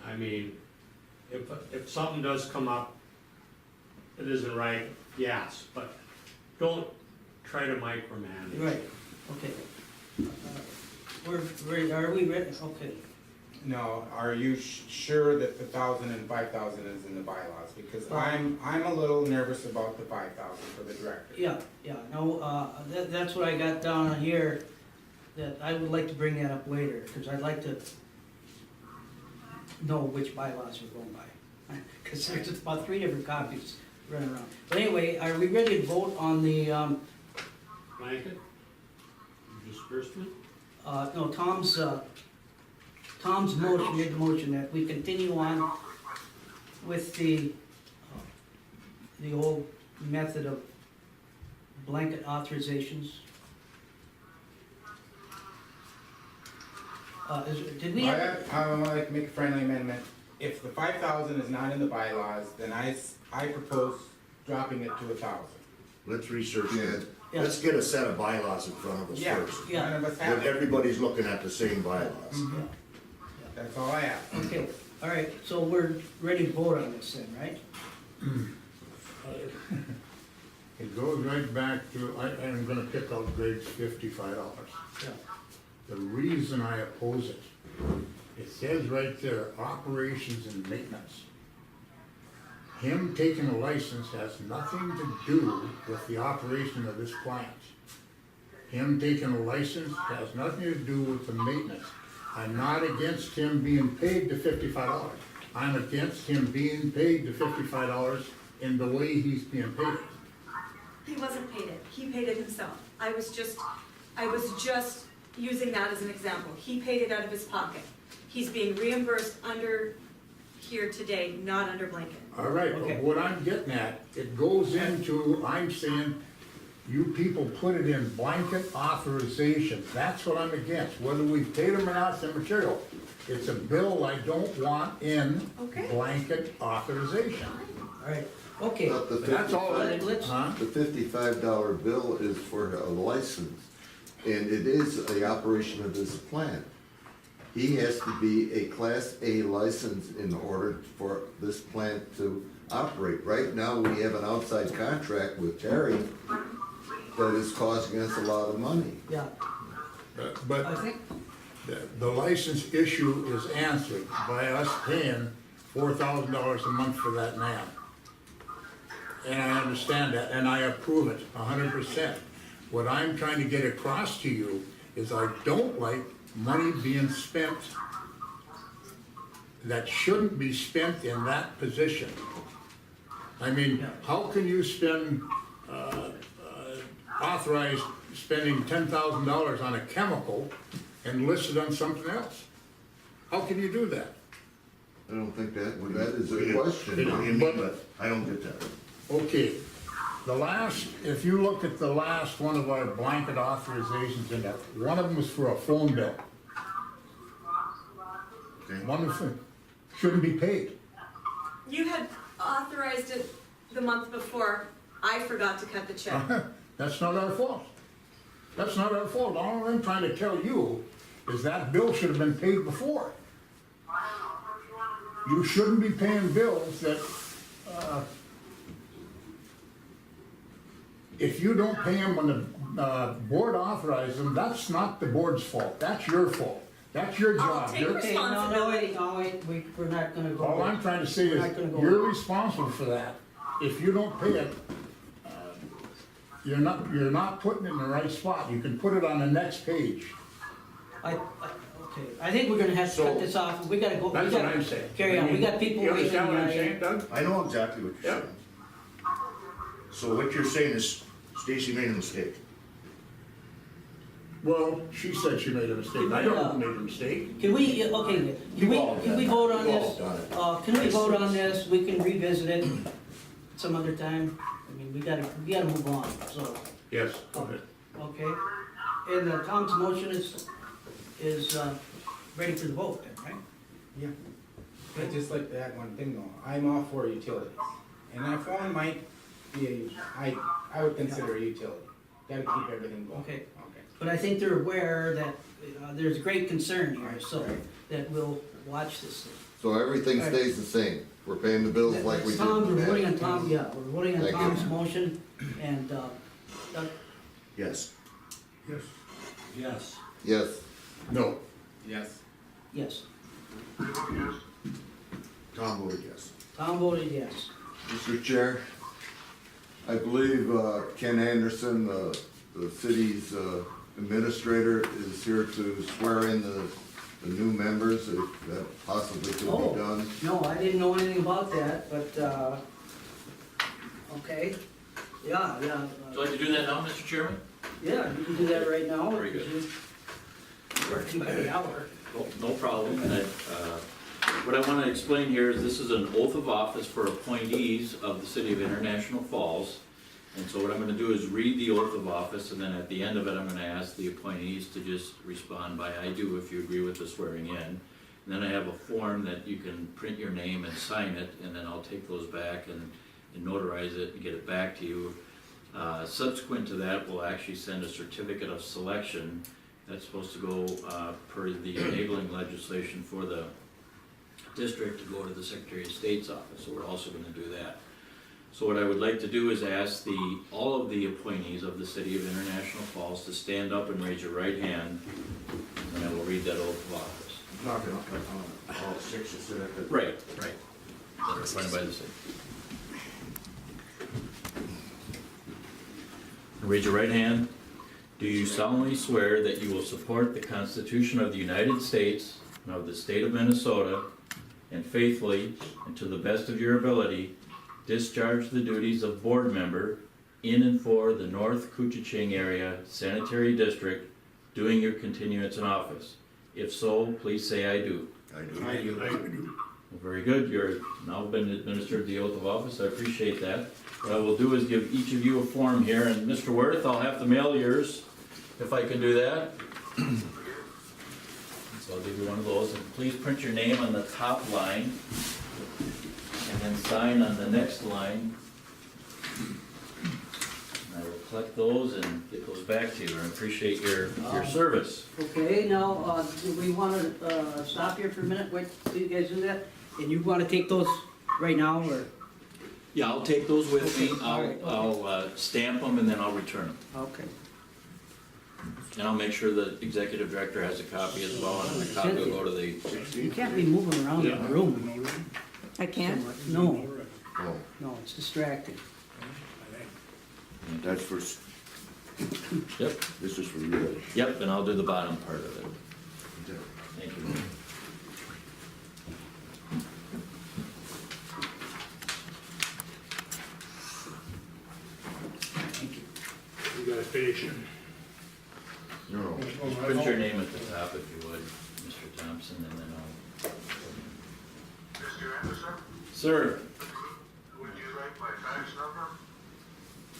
I mean, if something does come up, it isn't right, yes, but don't try to micromanage. Right, okay. We're ready, are we ready? Okay. No, are you sure that the 1,000 and 5,000 is in the bylaws? Because I'm a little nervous about the 5,000 for the director. Yeah, no, that's what I got down on here, that I would like to bring that up later, because I'd like to know which bylaws we're going by. Because there's about 3 different copies running around. But anyway, are we ready to vote on the, Blanket? Disbursement? no, Tom's motion, made the motion that we continue on with the old method of blanket authorizations. Did we have? I would like to make a friendly amendment. If the 5,000 is not in the bylaws, then I propose dropping it to 1,000. Let's research it. Yeah. Let's get a set of bylaws in front of us Yeah, first. Yeah. none of us When have it. everybody's looking at the same bylaws. Yeah. That's all I have. Okay, all right, so we're ready to vote on this then, right? It goes right back to, I'm gonna pick out Greg's $55. Yeah. The reason I oppose it, it says right there, operations and maintenance. Him taking a license has nothing to do with the operation of this plant. Him taking a license has nothing to do with the maintenance. I'm not against him being paid the $55. I'm against him being paid the $55 in the way he's being paid. He wasn't paid it, he paid it himself. I was just using that as an example. He paid it out of his pocket. He's being reimbursed under here today, not under blanket. All right, Okay. but what I'm getting at, it goes into, I'm saying, you people put it in blanket authorization. That's what I'm against, whether we paid them or not, it's immaterial. It's a bill I don't want in Okay. blanket authorization. All right, okay. But the That's all, Let's- huh? The $55 bill is for a license, and it is the operation of this plant. He has to be a Class A license in order for this plant to operate. Right now, we have an outside contract with Terry that is costing us a lot of money. Yeah, I But think, the license issue is answered by us paying $4,000 a month for that man. And I understand that, and I approve it 100%. What I'm trying to get across to you is I don't like money being spent that shouldn't be spent in that position. I mean, how can you spend, authorize spending $10,000 on a chemical and list it on something else? How can you do that? I don't think that is What do a you- question. what do you mean, but I don't get that. Okay, if you look at the last one of our blanket authorizations in that, one of them was for a phone bill. Okay. One of them shouldn't be paid. You had authorized it the month before. I forgot to cut the check. That's not our fault. That's not our fault. All I'm trying to tell you is that bill should have been paid before. You shouldn't be paying bills that, if you don't pay them when the board authorizes them, that's not the board's fault. That's your fault. That's your I'll job. take You're- okay, no, wait, we're not gonna go. All I'm trying to say We're not gonna is, go you're on. responsible for that. If you don't pay it, you're not putting it in the right spot. You can put it on the next page. Okay, I think we're gonna have to cut So- this off, we gotta go. we That's what gotta I'm saying. Carry on, we got people You waiting. understand what I'm saying, Doug? I know exactly what you're Yeah. saying. So what you're saying is Stacy made a mistake. Well, she said she made a mistake. I don't know who made a mistake. Can we, okay, can we vote on You've this? all done it. Can we vote on this, we can revisit it some other time? I mean, we gotta move on, so, Yes, go ahead. okay? And Tom's motion is ready for the vote then, right? Yeah. I'd just like to add one thing though. I'm all for utilities. And that phone might be I would consider a utility. Gotta keep everything going. Okay. But I think they're aware that there's great concern here, so that we'll watch this thing. So everything stays the same. We're paying the bills like we That's did. Tom, we're voting on before. Tom, yeah, we're voting on Thank you. Tom's motion, and, Doug, Yes. Yes. Yes. No. Yes. yes. I vote yes. Tom voted yes. Tom voted yes. Mr. Chair, I believe Ken Anderson, the city's administrator, is here to swear in the new members, if that possibly could Oh. be done. No, I didn't know anything about that, but, okay. Yeah, yeah. Would you like to do that now, Mr. Chairman? Yeah, you can do that right now. Very good. because you're working by the hour. No problem. And what I want to explain here is this is an oath of office for appointees of the City of International Falls. And so what I'm going to do is read the oath of office, and then at the end of it, I'm going to ask the appointees to just respond by "I do" if you agree with the swearing in. And then I have a form that you can print your name and sign it, and then I'll take those back and notarize it and get it back to you. Subsequent to that, we'll actually send a certificate of selection that's supposed to go per the enabling legislation for the district to go to the Secretary of State's office, so we're also going to do that. So what I would like to do is ask all of the appointees of the City of International Falls to stand up and raise your right hand, and I will read that oath of office. Not all six instead of the. Right. That are appointed by the city. Raise your right hand. Do you solemnly swear that you will support the Constitution of the United States and of the State of Minnesota, and faithfully, and to the best of your ability, discharge the duties of board member in and for the North Kooch Area Sanitary District, doing your continuance in office? If so, please say "I do." I do. I do. Well, very good. You're now been administered the oath of office. I appreciate that. What I will do is give each of you a form here, and Mr. Worth, I'll have to mail yours, if I can do that. So I'll give you one of those, and please print your name on the top line, and then sign on the next line. And I will collect those and get those back to you. I appreciate your service. Okay, now, do we want to stop here for a minute, wait till you guys do that? And you want to take those right now, or? Yeah, I'll take those with me. Okay, all right, okay. I'll stamp them, and then I'll return them. Okay. And I'll make sure the executive director has a copy as well, and a copy will go to the, You can't be moving around in the room. I can't? No, Oh, no, it's distracting. that's first, yep, this is for you. yep, and I'll do the bottom part of it. Thank you. You gotta finish it. No, Put your name at the top if you would, Mr. Thompson, and then I'll. Mr. Anderson, Sir, would you like my fax number?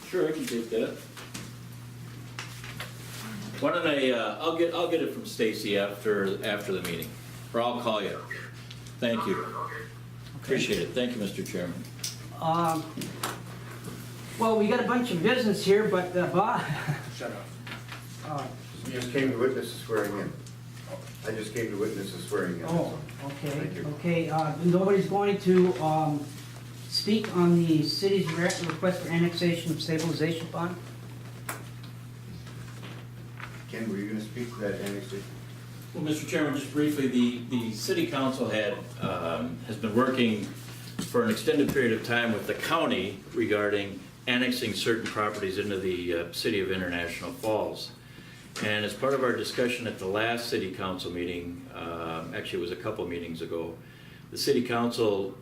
sure, I can take that. Why don't I'll get it from Stacy after the meeting, or I'll call you. Thank you. Okay. Appreciate it. Thank you, Mr. Chairman. Well, we got a bunch of business here, but, Bob, Shut up. Just came to witness the swearing in. I just came to witness the swearing in. oh, okay, Thank you. okay, nobody's going to, speak on the city's request for annexation of stabilization bond? Ken, were you gonna speak to that annexation? Well, Mr. Chairman, just briefly, the city council has been working for an extended period of time with the county regarding annexing certain properties into the City of International Falls. And as part of our discussion at the last city council meeting, actually it was a couple meetings ago, the city council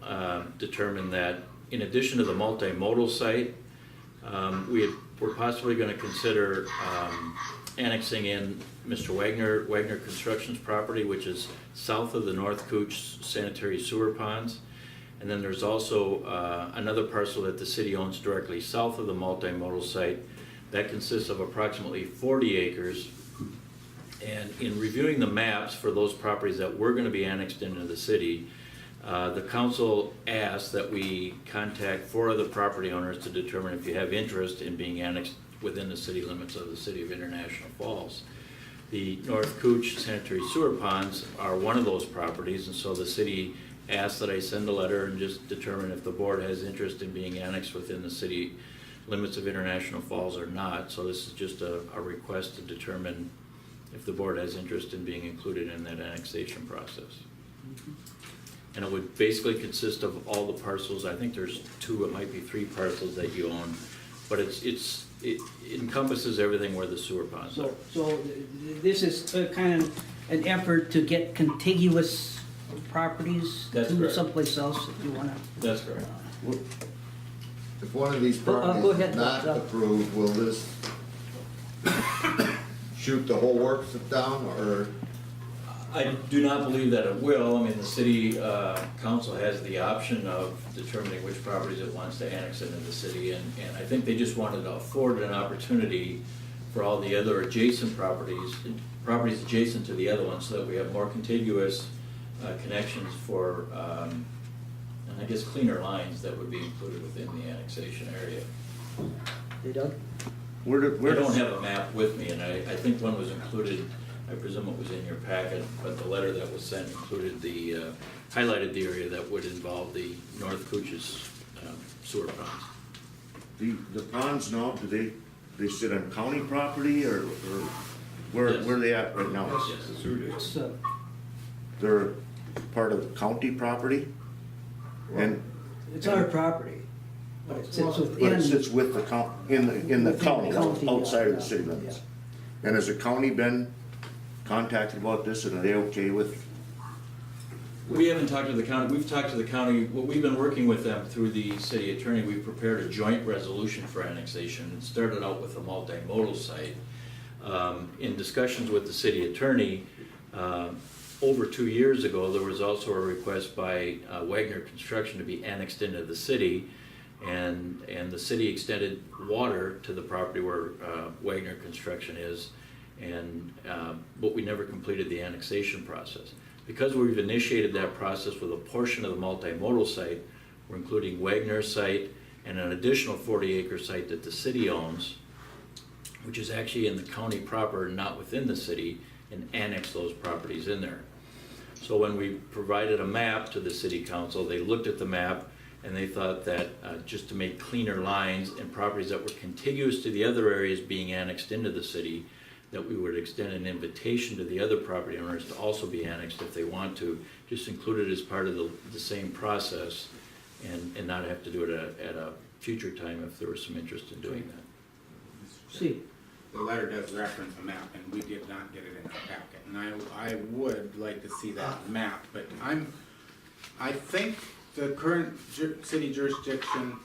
determined that in addition to the multimodal site, we're possibly going to consider annexing in Mr. Wagner Construction's property, which is south of the North Kooch Sanitary Sewer Ponds. And then there's also another parcel that the city owns directly south of the multimodal site that consists of approximately 40 acres. And in reviewing the maps for those properties that were going to be annexed into the city, the council asked that we contact 4 other property owners to determine if you have interest in being annexed within the city limits of the City of International Falls. The North Kooch Sanitary Sewer Ponds are one of those properties, and so the city asked that I send a letter and just determine if the board has interest in being annexed within the city limits of International Falls or not. So this is just a request to determine if the board has interest in being included in that annexation process. And it would basically consist of all the parcels, I think there's 2, it might be 3 parcels that you own, but it encompasses everything where the sewer ponds are. So this is kind of an effort to get contiguous properties That's to correct. someplace else if you wanna. That's correct. If one of these Go properties ahead, is not Doug. approved, will this shoot the whole works down, or? I do not believe that it will. I mean, the city council has the option of determining which properties it wants to annex into the city, and I think they just wanted to afford an opportunity for all the other adjacent properties adjacent to the other ones, so that we have more contiguous connections for, and I guess cleaner lines that would be included within the annexation area. Hey, Doug? I don't have a map with me, and I think one was included, I presume it was in your packet, but the letter that was sent included highlighted the area that would involve the North Kooch's sewer ponds. The ponds now, do they sit on county property or where Yes. are they at right now? Yes. It's, They're part of county property? And, it's our property, but it sits but within. it sits with the in the Within the county, county, outside of yeah, the city yeah, limits? And has the county been contacted about this, and are they okay with? We haven't talked to the county, we've talked to the county, we've been working with them through the city attorney, we've prepared a joint resolution for annexation. It started out with a multimodal site. In discussions with the city attorney, over 2 years ago, there was also a request by Wagner Construction to be annexed into the city, and the city extended water to the property where Wagner Construction is, but we never completed the annexation process. Because we've initiated that process with a portion of the multimodal site, we're including Wagner's site and an additional 40-acre site that the city owns, which is actually in the county proper, not within the city, and annex those properties in there. So when we provided a map to the city council, they looked at the map and they thought that just to make cleaner lines and properties that were contiguous to the other areas being annexed into the city, that we would extend an invitation to the other property owners to also be annexed if they want to, just include it as part of the same process and not have to do it at a future time if there was some interest in doing that. See, The letter does reference a map, and we did not get it in our packet, and I would like to see that map, but I think the current city jurisdiction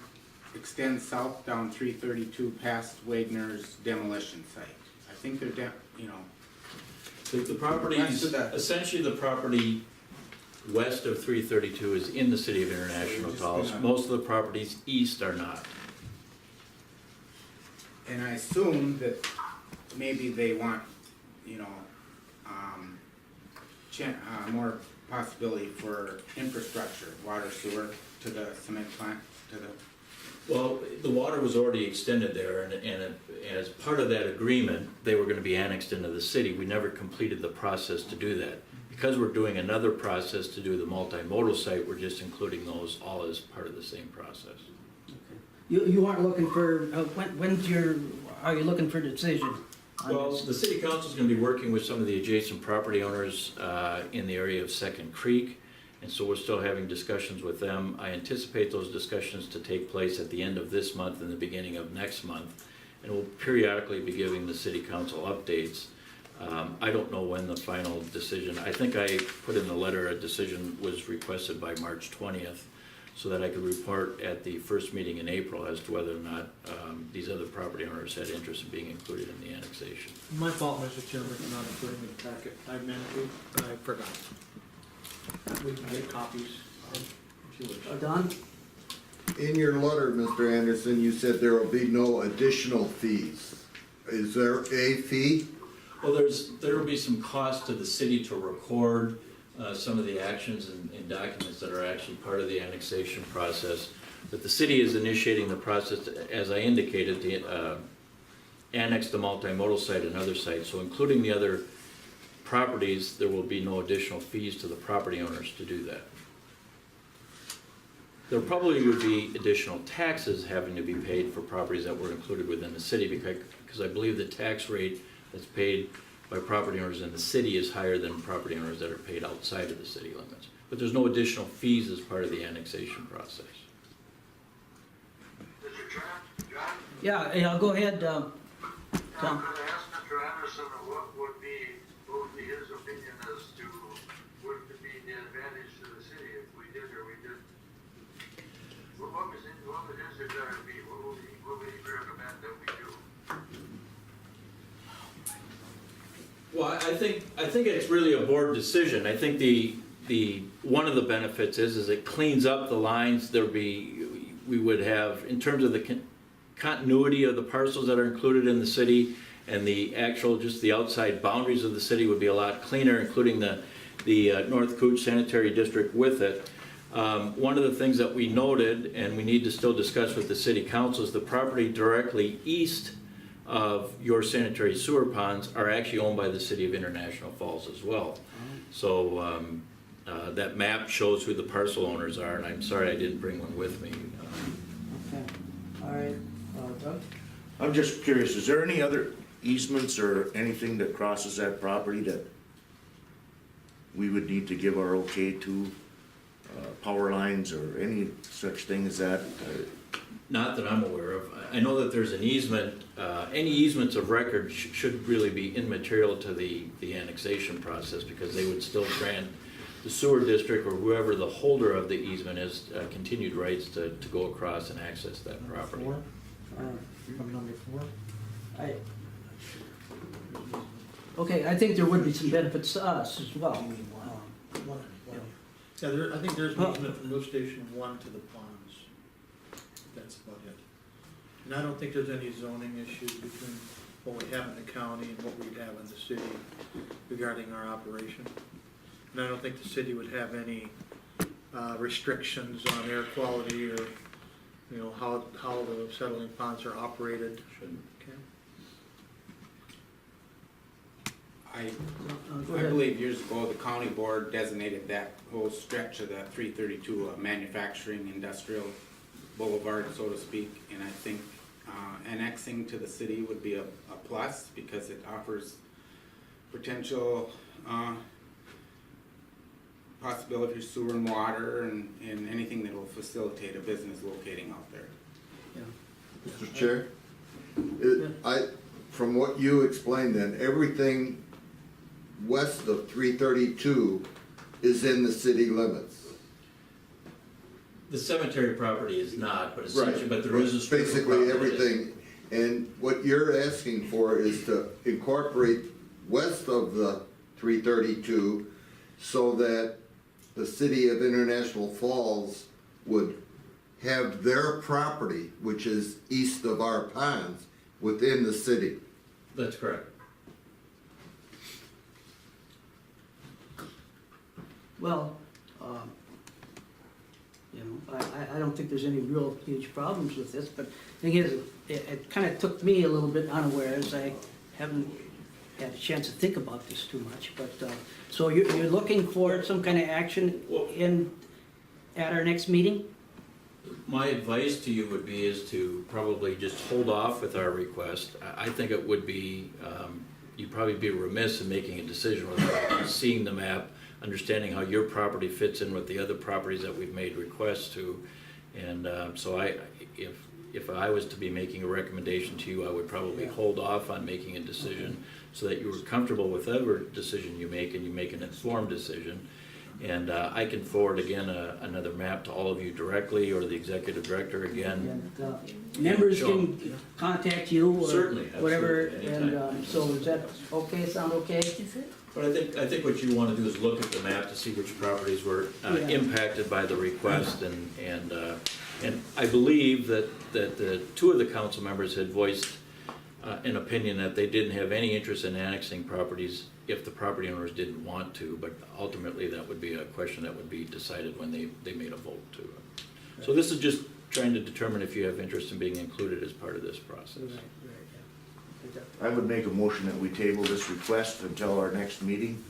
extends south down 332 past Wagner's demolition site. I think they're The properties, essentially the property west of 332 is in the city of International Falls. Most of the properties east are not. and I assume that maybe they want, more possibility for infrastructure, water, sewer, to the cement plant, to the... Well, the water was already extended there, and as part of that agreement, they were gonna be annexed into the city. We never completed the process to do that. Because we're doing another process to do the multimodal site, we're just including those all as part of the same process. you aren't looking for, are you looking for a decision on Well, this? the city council's gonna be working with some of the adjacent property owners in the area of Second Creek, and so we're still having discussions with them. I anticipate those discussions to take place at the end of this month and the beginning of next month, and we'll periodically be giving the city council updates. I don't know when the final decision, I think I put in the letter, a decision was requested by March 20th, so that I could report at the first meeting in April as to whether or not these other property owners had interest in being included in the annexation. My fault, Mr. Chairman, for not including the packet. I meant to, but I forgot. We can get copies if you wish. Don? In your letter, Mr. Anderson, you said there will be no additional fees. Is there a fee? Well, there will be some cost to the city to record some of the actions and documents that are actually part of the annexation process. But the city is initiating the process, as I indicated, to annex the multimodal site and other sites. So including the other properties, there will be no additional fees to the property owners to do that. There probably would be additional taxes having to be paid for properties that were included within the city, because I believe the tax rate that's paid by property owners in the city is higher than property owners that are paid outside of the city limits. But there's no additional fees as part of the annexation process. Mr. Chairman, John? Yeah, go ahead, I'm Tom. gonna ask Mr. Anderson what would be his opinion as to what would be the advantage to the city if we did or we didn't. What was his desire to be? What would he recommend that we do? Well, I think it's really a board decision. I think the one of the benefits is it cleans up the lines. We would have, in terms of the continuity of the parcels that are included in the city and the actual, just the outside boundaries of the city would be a lot cleaner, including the North Kooch Sanitary District with it. One of the things that we noted, and we need to still discuss with the city council, is the property directly east of your sanitary sewer ponds are actually owned by the city of International Falls as well. So that map shows who the parcel owners are, and I'm sorry I didn't bring one with me. Okay, all right, Doug? I'm just curious, is there any other easements or anything that crosses that property that we would need to give our okay to, power lines or any such thing as that? Not that I'm aware of. I know that there's an easement, any easements of record should really be immaterial to the annexation process, because they would still grant the sewer district or whoever the holder of the easement is, continued rights to go across and access that property. From number 4? Okay, I think there would be some benefits to us as well. Yeah, I think there's an easement from lift station 1 to the ponds. That's about it. And I don't think there's any zoning issues between what we have in the county and what we'd have in the city regarding our operation. And I don't think the city would have any restrictions on air quality or, you know, how the settling ponds are operated. Shouldn't. Okay. Go I ahead. believe years ago, the county board designated that whole stretch of that 332 a manufacturing industrial boulevard, so to speak, and I think annexing to the city would be a plus, because it offers potential possibility for sewer and water and anything that will facilitate a business locating out there. Yeah. Mr. Chair? From what you explained then, everything west of 332 is in the city limits. The cemetery property is not, but essentially, but there is a strip of Basically property that is. everything, and what you're asking for is to incorporate west of the 332 so that the city of International Falls would have their property, which is east of our ponds, within the city. That's correct. Well, you know, I don't think there's any real huge problems with this, but the thing is, it kind of took me a little bit unawares. I haven't had a chance to think about this too much, but, so you're looking for some kind of action at our next meeting? My advice to you would be is to probably just hold off with our request. I think it would be, you'd probably be remiss in making a decision without seeing the map, understanding how your property fits in with the other properties that we've made requests to. And so if I was to be making a recommendation to you, I would probably hold off on making a decision so that you were comfortable with whatever decision you make and you make an informed decision. And I can forward again another map to all of you directly, or the executive director again. And, members can contact you or Certainly, whatever, absolutely, and so is that okay, sound okay? But I think what you want to do is look at the map to see which properties were impacted by the request, and I believe that the two of the council members had voiced an opinion that they didn't have any interest in annexing properties if the property owners didn't want to, but ultimately that would be a question that would be decided when they made a vote to. So this is just trying to determine if you have interest in being included as part of this process. I would make a motion that we table this request until our next meeting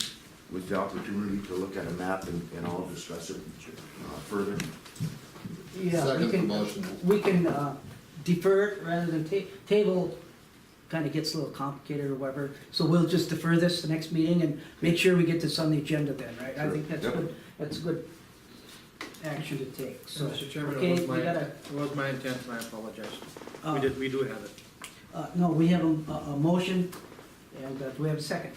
with the opportunity to look at a map and all discuss it further. Yeah, Second the motion. we can defer it rather than table kinda gets a little complicated or whatever. So we'll just defer this to the next meeting and make sure we get this on the agenda then, right? I Sure. think that's Yep. good, that's good action to take, so. Mr. Chairman, Okay, it we was gotta, my intent, and I apologize. uh, We do have it. no, we have a motion, and do we have a second?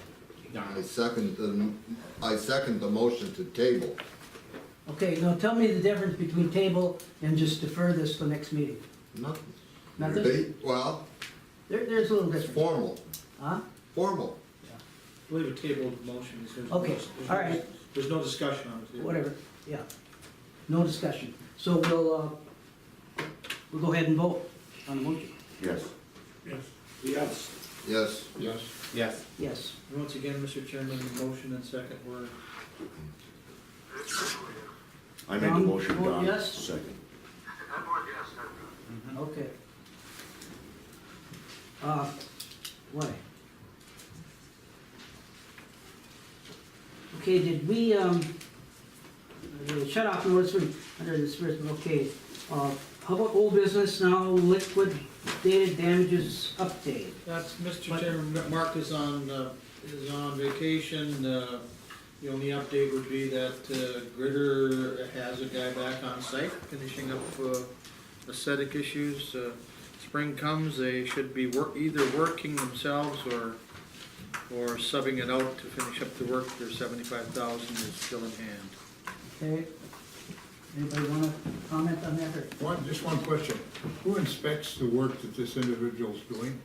I second the motion to table. Okay, now tell me the difference between table and just defer this to the next meeting. Nothing. Nothing? Well, There's a little it's difference. formal, Huh? formal. I believe a tabled motion is. Okay, all right. There's no discussion on it. Whatever, yeah. No discussion. So we'll go ahead and vote on the motion. Yes. Yes. Yes. Yes. Yes. Yes. Yes. And once again, Mr. Chairman, the motion and second were, I made the Don, motion, vote Don, yes? second. I vote yes, I'm good. Okay. What? Okay, did we, shut off notice under this, okay, how about old business now, liquidated damages update? that's, Mr. Chairman, Mark is on vacation. The only update would be that Gritter has a guy back on site, finishing up aesthetic issues. Spring comes, they should be either working themselves or subbing it out to finish up the work. Their $75,000 is still in hand. Okay, anybody wanna comment on that, or? Just one question. Who inspects the work that this individual's doing?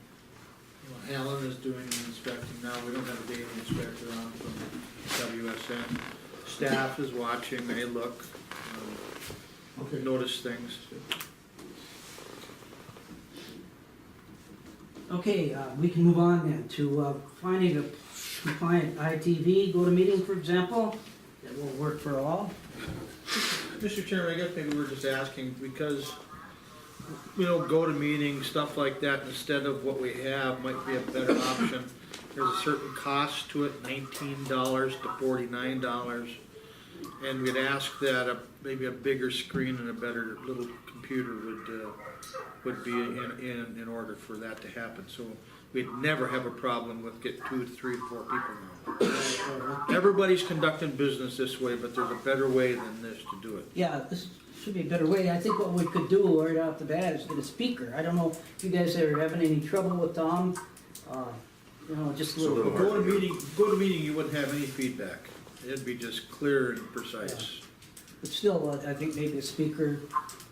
Well, Alan is doing the inspecting now. We don't have a daily inspector on from WSN. Staff is watching, they look, notice things. Okay, we can move on then to finding a compliant ITV go-to-meeting, for example, that will work for all. Mr. Chairman, I guess maybe we're just asking because, go to meetings, stuff like that, instead of what we have might be a better option. There's a certain cost to it, $19 to $49. And we'd ask that maybe a bigger screen and a better little computer would be in order for that to happen. So we'd never have a problem with getting 2 to 3 to 4 people now. Everybody's conducting business this way, but there's a better way than this to do it. Yeah, this should be a better way. I think what we could do right off the bat is get a speaker. I don't know if you guys are having any trouble with Tom. Just a little. Go to meeting, you wouldn't have any feedback. It'd be just clear and precise. But still, I think maybe a speaker,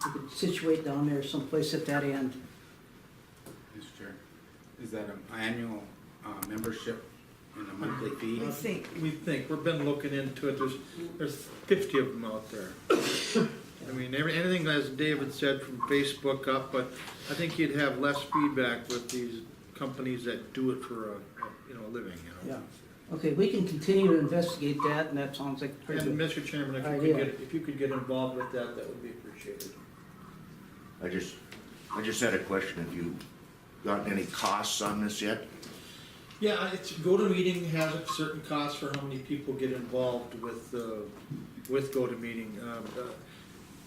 we could situate down there someplace at that end. Mr. Chair, is that an annual membership and a monthly fee? We think, we've been looking into it, there's 50 of them out there. I mean, anything, as David said, from Facebook up, but I think you'd have less feedback with these companies that do it for a living, Yeah. Okay, we can continue to investigate that, and that sounds like a pretty And good. Mr. Chairman, Idea. if you could get involved with that, that would be appreciated. I just had a question. Have you gotten any costs on this yet? Yeah, GoToMeeting has a certain cost for how many people get involved with GoToMeeting.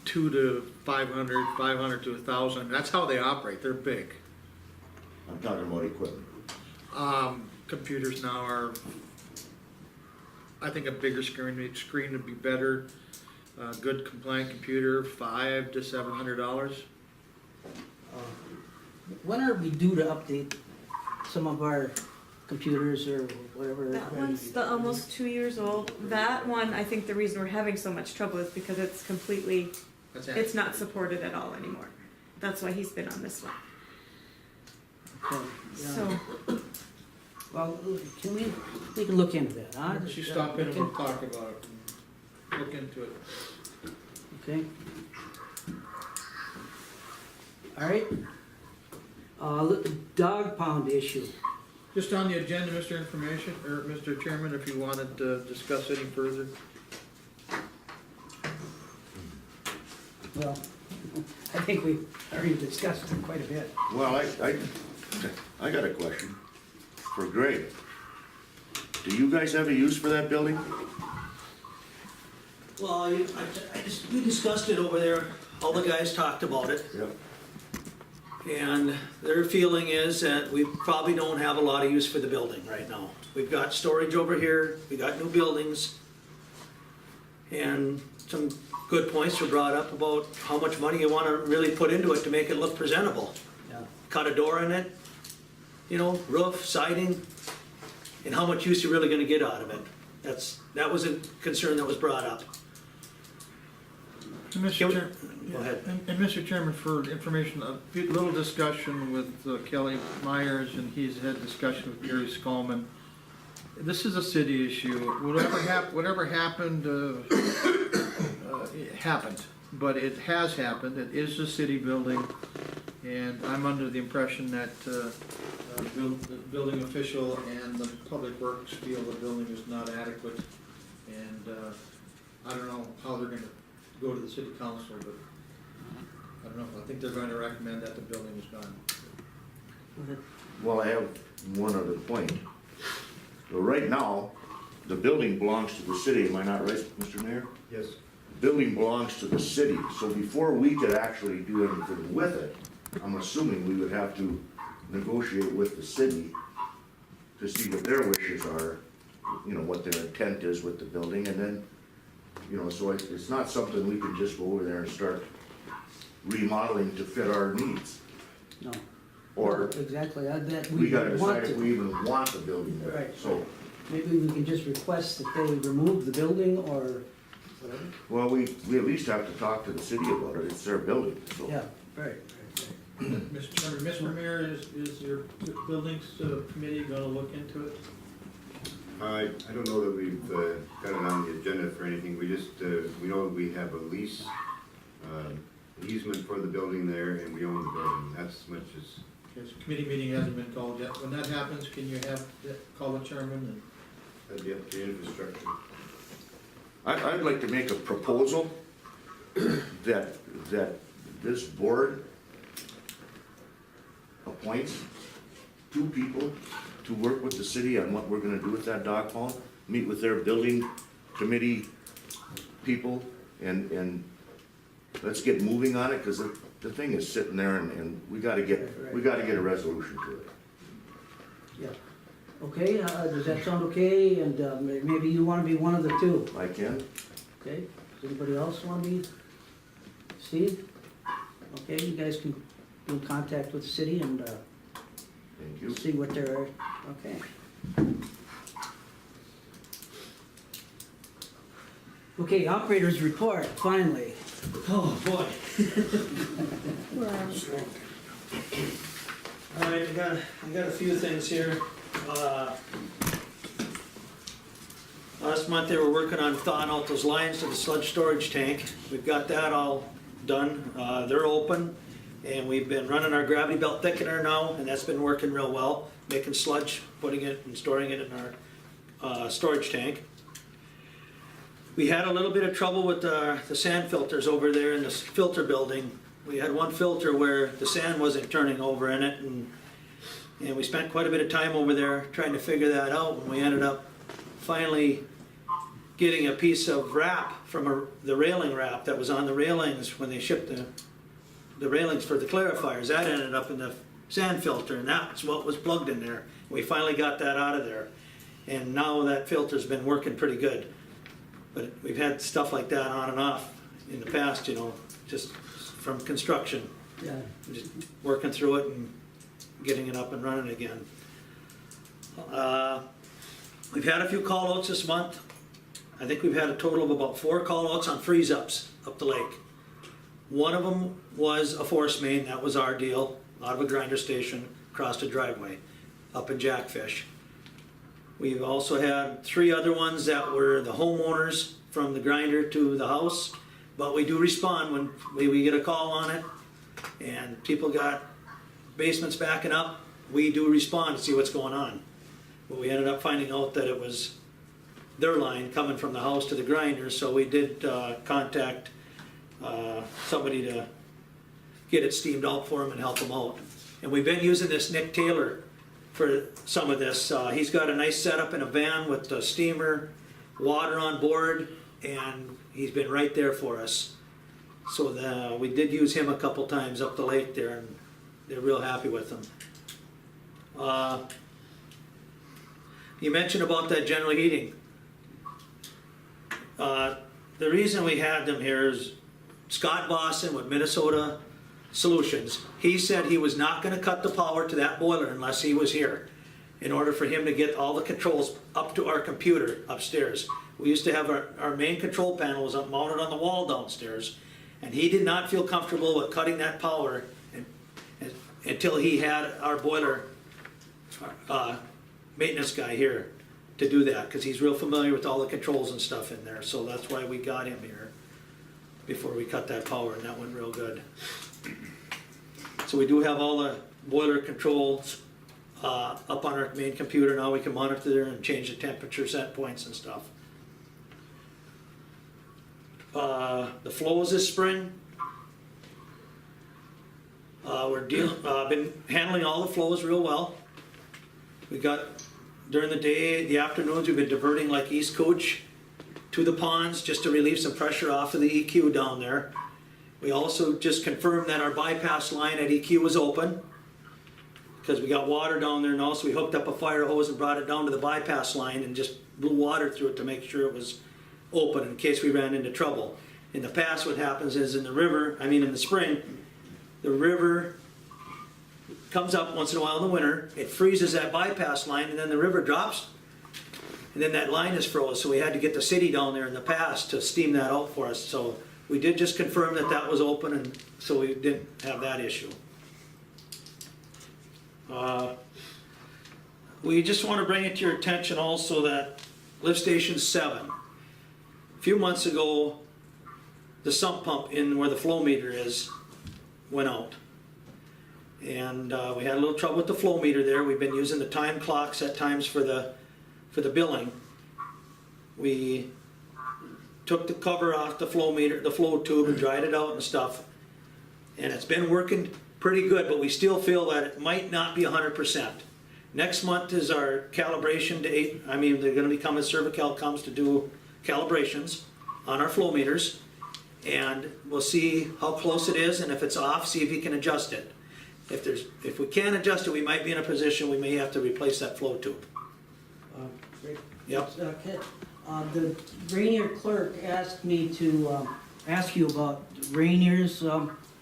2 to 500, 500 to 1,000, that's how they operate, they're big. I'm talking about equipment. Computers now are, I think a bigger screen would be better. Good compliant computer, $500 to $700. When are we due to update some of our computers or whatever? That one's almost 2 years old. That one, I think the reason we're having so much trouble is because it's completely, it's not supported at all anymore. That's why he's been on this one. Okay, yeah. So, Well, we can look into that, huh? You stop in and we'll talk about it, and look into it. Okay. All right. Look, the dog pound issue. Just on the agenda, Mr. Chairman, if you wanted to discuss any further. Well, I think we already discussed it quite a bit. Well, I got a question for Greg. Do you guys have a use for that building? Well, we discussed it over there, all the guys talked about it. Yep. And their feeling is that we probably don't have a lot of use for the building right now. We've got storage over here, we got new buildings. And some good points were brought up about how much money you wanna really put into it to make it look presentable. Yeah. Cut a door in it, you know, roof, siding, and how much use you're really gonna get out of it. That was a concern that was brought up. And Mr. Chair, Go ahead. and Mr. Chairman, for information, a little discussion with Kelly Myers, and he's had discussion with Gary Skolman. This is a city issue. Whatever happened, it happened, but it has happened. It is a city building, and I'm under the impression that the building official and the public works feel the building is not adequate. And I don't know how they're gonna go to the city council, but I don't know. I think they're going to recommend that the building is gone. Well, I have one other point. So right now, the building belongs to the city, am I not right, Mr. Mayor? Yes. The building belongs to the city, so before we could actually do anything with it, I'm assuming we would have to negotiate with the city to see what their wishes are, you know, what their intent is with the building, and then, you know, so it's not something we can just go over there and start remodeling to fit our needs. No. Or Exactly, that we gotta want decide if to. we even want the building there, Right. so. Maybe we can just request that they remove the building or whatever. Well, we at least have to talk to the city about it, it's their building, so. Yeah, right. Mr. Chairman, Mr. Mayor, is your buildings committee gonna look into it? I don't know that we've got it on the agenda for anything, we just, we know we have a lease, easement for the building there, and we own the building, that's as much as. Okay, so committee meeting hasn't been called yet. When that happens, can you call the chairman That'd be up to infrastructure. I'd like to make a proposal that this board appoints 2 people to work with the city on what we're gonna do with that dog pound, meet with their building committee people, and let's get moving on it, cause the thing is sitting there and we gotta get a resolution to it. Yeah. Okay, does that sound okay? And maybe you wanna be one of the 2, I can? okay? Does anybody else wanna be? Steve? Okay, you guys can be in contact with the city and Thank you. see what they're, okay. Okay, operators report, finally. Oh, boy. All right, I got a few things here. Last month they were working on thawing out those lines to the sludge storage tank. We've got that all done. They're open, and we've been running our gravity belt thickener now, and that's been working real well, making sludge, putting it and storing it in our storage tank. We had a little bit of trouble with the sand filters over there in this filter building. We had one filter where the sand wasn't turning over in it, and we spent quite a bit of time over there trying to figure that out, and we ended up finally getting a piece of wrap from the railing wrap that was on the railings when they shipped the railings for the clarifiers. That ended up in the sand filter, and that's what was plugged in there. We finally got that out of there, and now that filter's been working pretty good. But we've had stuff like that on and off in the past, you know, just from construction. Yeah. Just working through it and getting it up and running again. We've had a few call-outs this month. I think we've had a total of about 4 call-outs on freeze-ups up the lake. One of them was a force main, that was our deal, out of a grinder station, across the driveway, up in Jackfish. We've also had 3 other ones that were the homeowners from the grinder to the house, but we do respond when we get a call on it, and people got basements backing up, we do respond to see what's going on. But we ended up finding out that it was their line coming from the house to the grinder, so we did contact somebody to get it steamed out for them and help them out. And we've been using this Nick Taylor for some of this. He's got a nice setup in a van with the steamer, water on board, and he's been right there for us. So we did use him a couple times up the lake there, and they're real happy with them. You mentioned about that general heating. The reason we had them here is Scott Boston with Minnesota Solutions. He said he was not gonna cut the power to that boiler unless he was here, in order for him to get all the controls up to our computer upstairs. We used to have our main control panel was mounted on the wall downstairs, and he did not feel comfortable with cutting that power until he had our boiler maintenance guy here to do that, because he's real familiar with all the controls and stuff in there, so that's why we got him here before we cut that power, and that went real good. So we do have all the boiler controls up on our main computer now. We can monitor there and change the temperature set points and stuff. The flows this spring, been handling all the flows real well. We got, during the day, the afternoons, we've been diverting like East Kooch to the ponds just to relieve some pressure off of the EQ down there. We also just confirmed that our bypass line at EQ was open, because we got water down there now, so we hooked up a fire hose and brought it down to the bypass line and just blew water through it to make sure it was open in case we ran into trouble. In the past, what happens is in the spring, the river comes up once in a while in the winter, it freezes that bypass line, and then the river drops, and then that line is froze, so we had to get the city down there in the past to steam that out for us. So we did just confirm that that was open, and so we didn't have that issue. We just want to bring it to your attention also that lift station 7, a few months ago, the sump pump in where the flow meter is went out. And we had a little trouble with the flow meter there. We've been using the time clocks at times for the billing. We took the cover off the flow meter, the flow tube, and dried it out and stuff. And it's been working pretty good, but we still feel that it might not be 100%. Next month is our calibration date. They're gonna be coming, Servical comes to do calibrations on our flow meters. And we'll see how close it is, and if it's off, see if you can adjust it. If we can't adjust it, we might be in a position, we may have to replace that flow tube. Great. Yep. Okay. The Rainier clerk asked me to ask you about Rainier's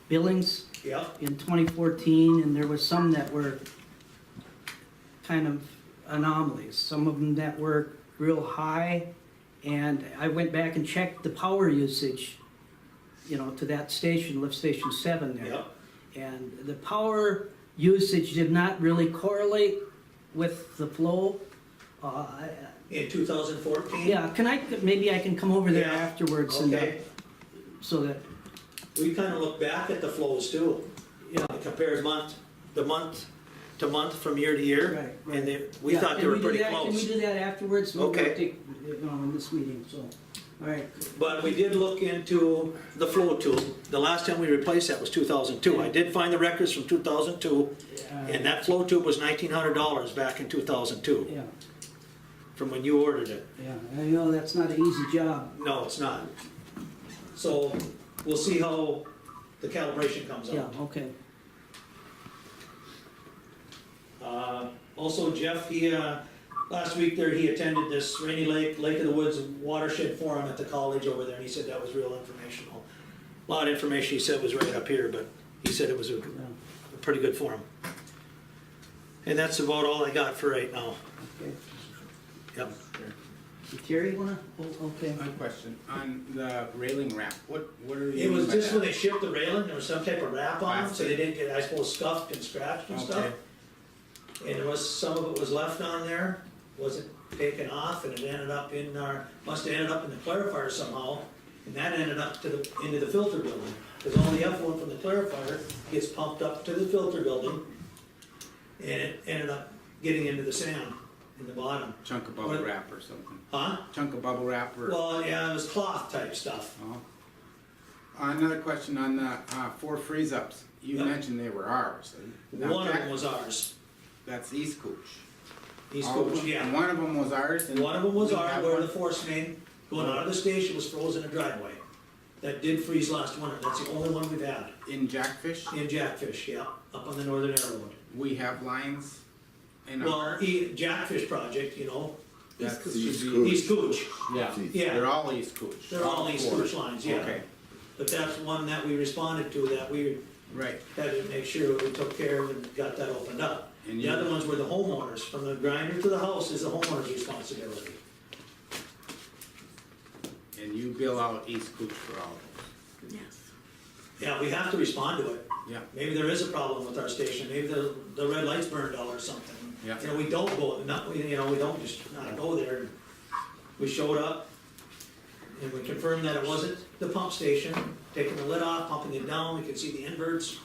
billings Yep. in 2014, and there was some that were kind of anomalies. Some of them that were real high, and I went back and checked the power usage, to that station, lift station 7 there. Yep. And the power usage did not really correlate with the flow. In 2014? Yeah, maybe I can come over there Yeah. afterwards and, Okay. so that, We kind of look back at the flows too. yeah. It compares the month to month from year to year. Right. And we Yeah, thought they can were we do pretty that? Can we close. do that afterwards? We'll Okay. take, in this meeting, so, all right. But we did look into the flow tube. The last time we replaced that was 2002. I did find the records from 2002, and that flow tube was $1,900 back in 2002, Yeah, from when you ordered it. yeah, I know that's not an easy job. No, it's not. So we'll see how the calibration comes Yeah, out. okay. Also Jeff, last week there, he attended this Rainy Lake of the Woods Watershed Forum at the college over there, and he said that was real informational. A lot of information he said was right up here, but he said it was a pretty good forum. And that's about all I got for right now. Okay. Yep. Terry, you wanna? Oh, okay. My question, on the railing wrap, what are you? It was mean by just when that? they shipped the railing, there was some type of wrap on them, so they Plastic. didn't get, I suppose, scuffed and scratched and stuff. Okay. And there was, some of it was left on there, wasn't taken off, and it ended up must have ended up in the clarifier somehow, and that ended up into the filter building. Because all the effluent from the clarifier gets pumped up to the filter building, and it ended up getting into the sand in the bottom. Chunk of bubble wrap or something? Huh? Chunk of bubble wrap or? Well, yeah, it was cloth type stuff. Oh. Another question on the 4 freeze-ups. You Yep. mentioned they were ours. Now, One of Jack- them was ours, That's East Kooch. East All of Coast, them? yeah. And one of them was ours? And one of them was we ours, have where one? the force main going out of the station was frozen in the driveway. that did freeze last winter, that's the only one we've had, In Jackfish, in Jackfish, yeah, up on the northern arrowwood. we have lines in Well, our, Jackfish project, you know, that's East the- Kooch. East Kooch, Yeah, yeah. they're all East Kooch. They're all East four. Kooch lines, yeah. Okay, But that's one that we responded to, that we right. had to make sure we took care of and got that opened up. And The you- other ones were the homeowners, from the grinder to the house is the homeowner's responsibility. And you bill out East Kooch for all those. Yes. Yeah, we have to respond to it. Yeah, Maybe there is a problem with our station, maybe the red light's burned out or something. Yeah. You know, we don't go, we don't just not go there. We showed up, and we confirmed that it wasn't the pump station, taking the lid off, pumping it down, we could see the inverts.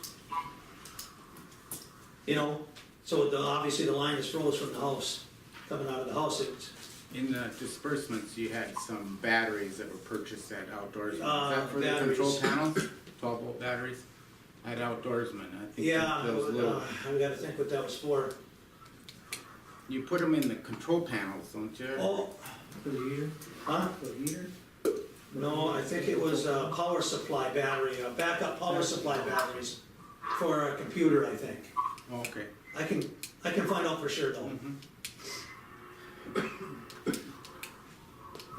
You know, so obviously the line is froze from the house, coming out of the house. in the disbursements, you had some batteries that were purchased at Outdoorsman. Is Uh, that for the batteries. control panels? 12-volt batteries? At Outdoorsman, I think Yeah, those little, I gotta think what that was for. you put them in the control panels, don't you? Oh, For the heater? huh? For the heater? No, I think it was a power supply battery, backup power supply batteries for a computer, I think. Okay. I can find out for sure though.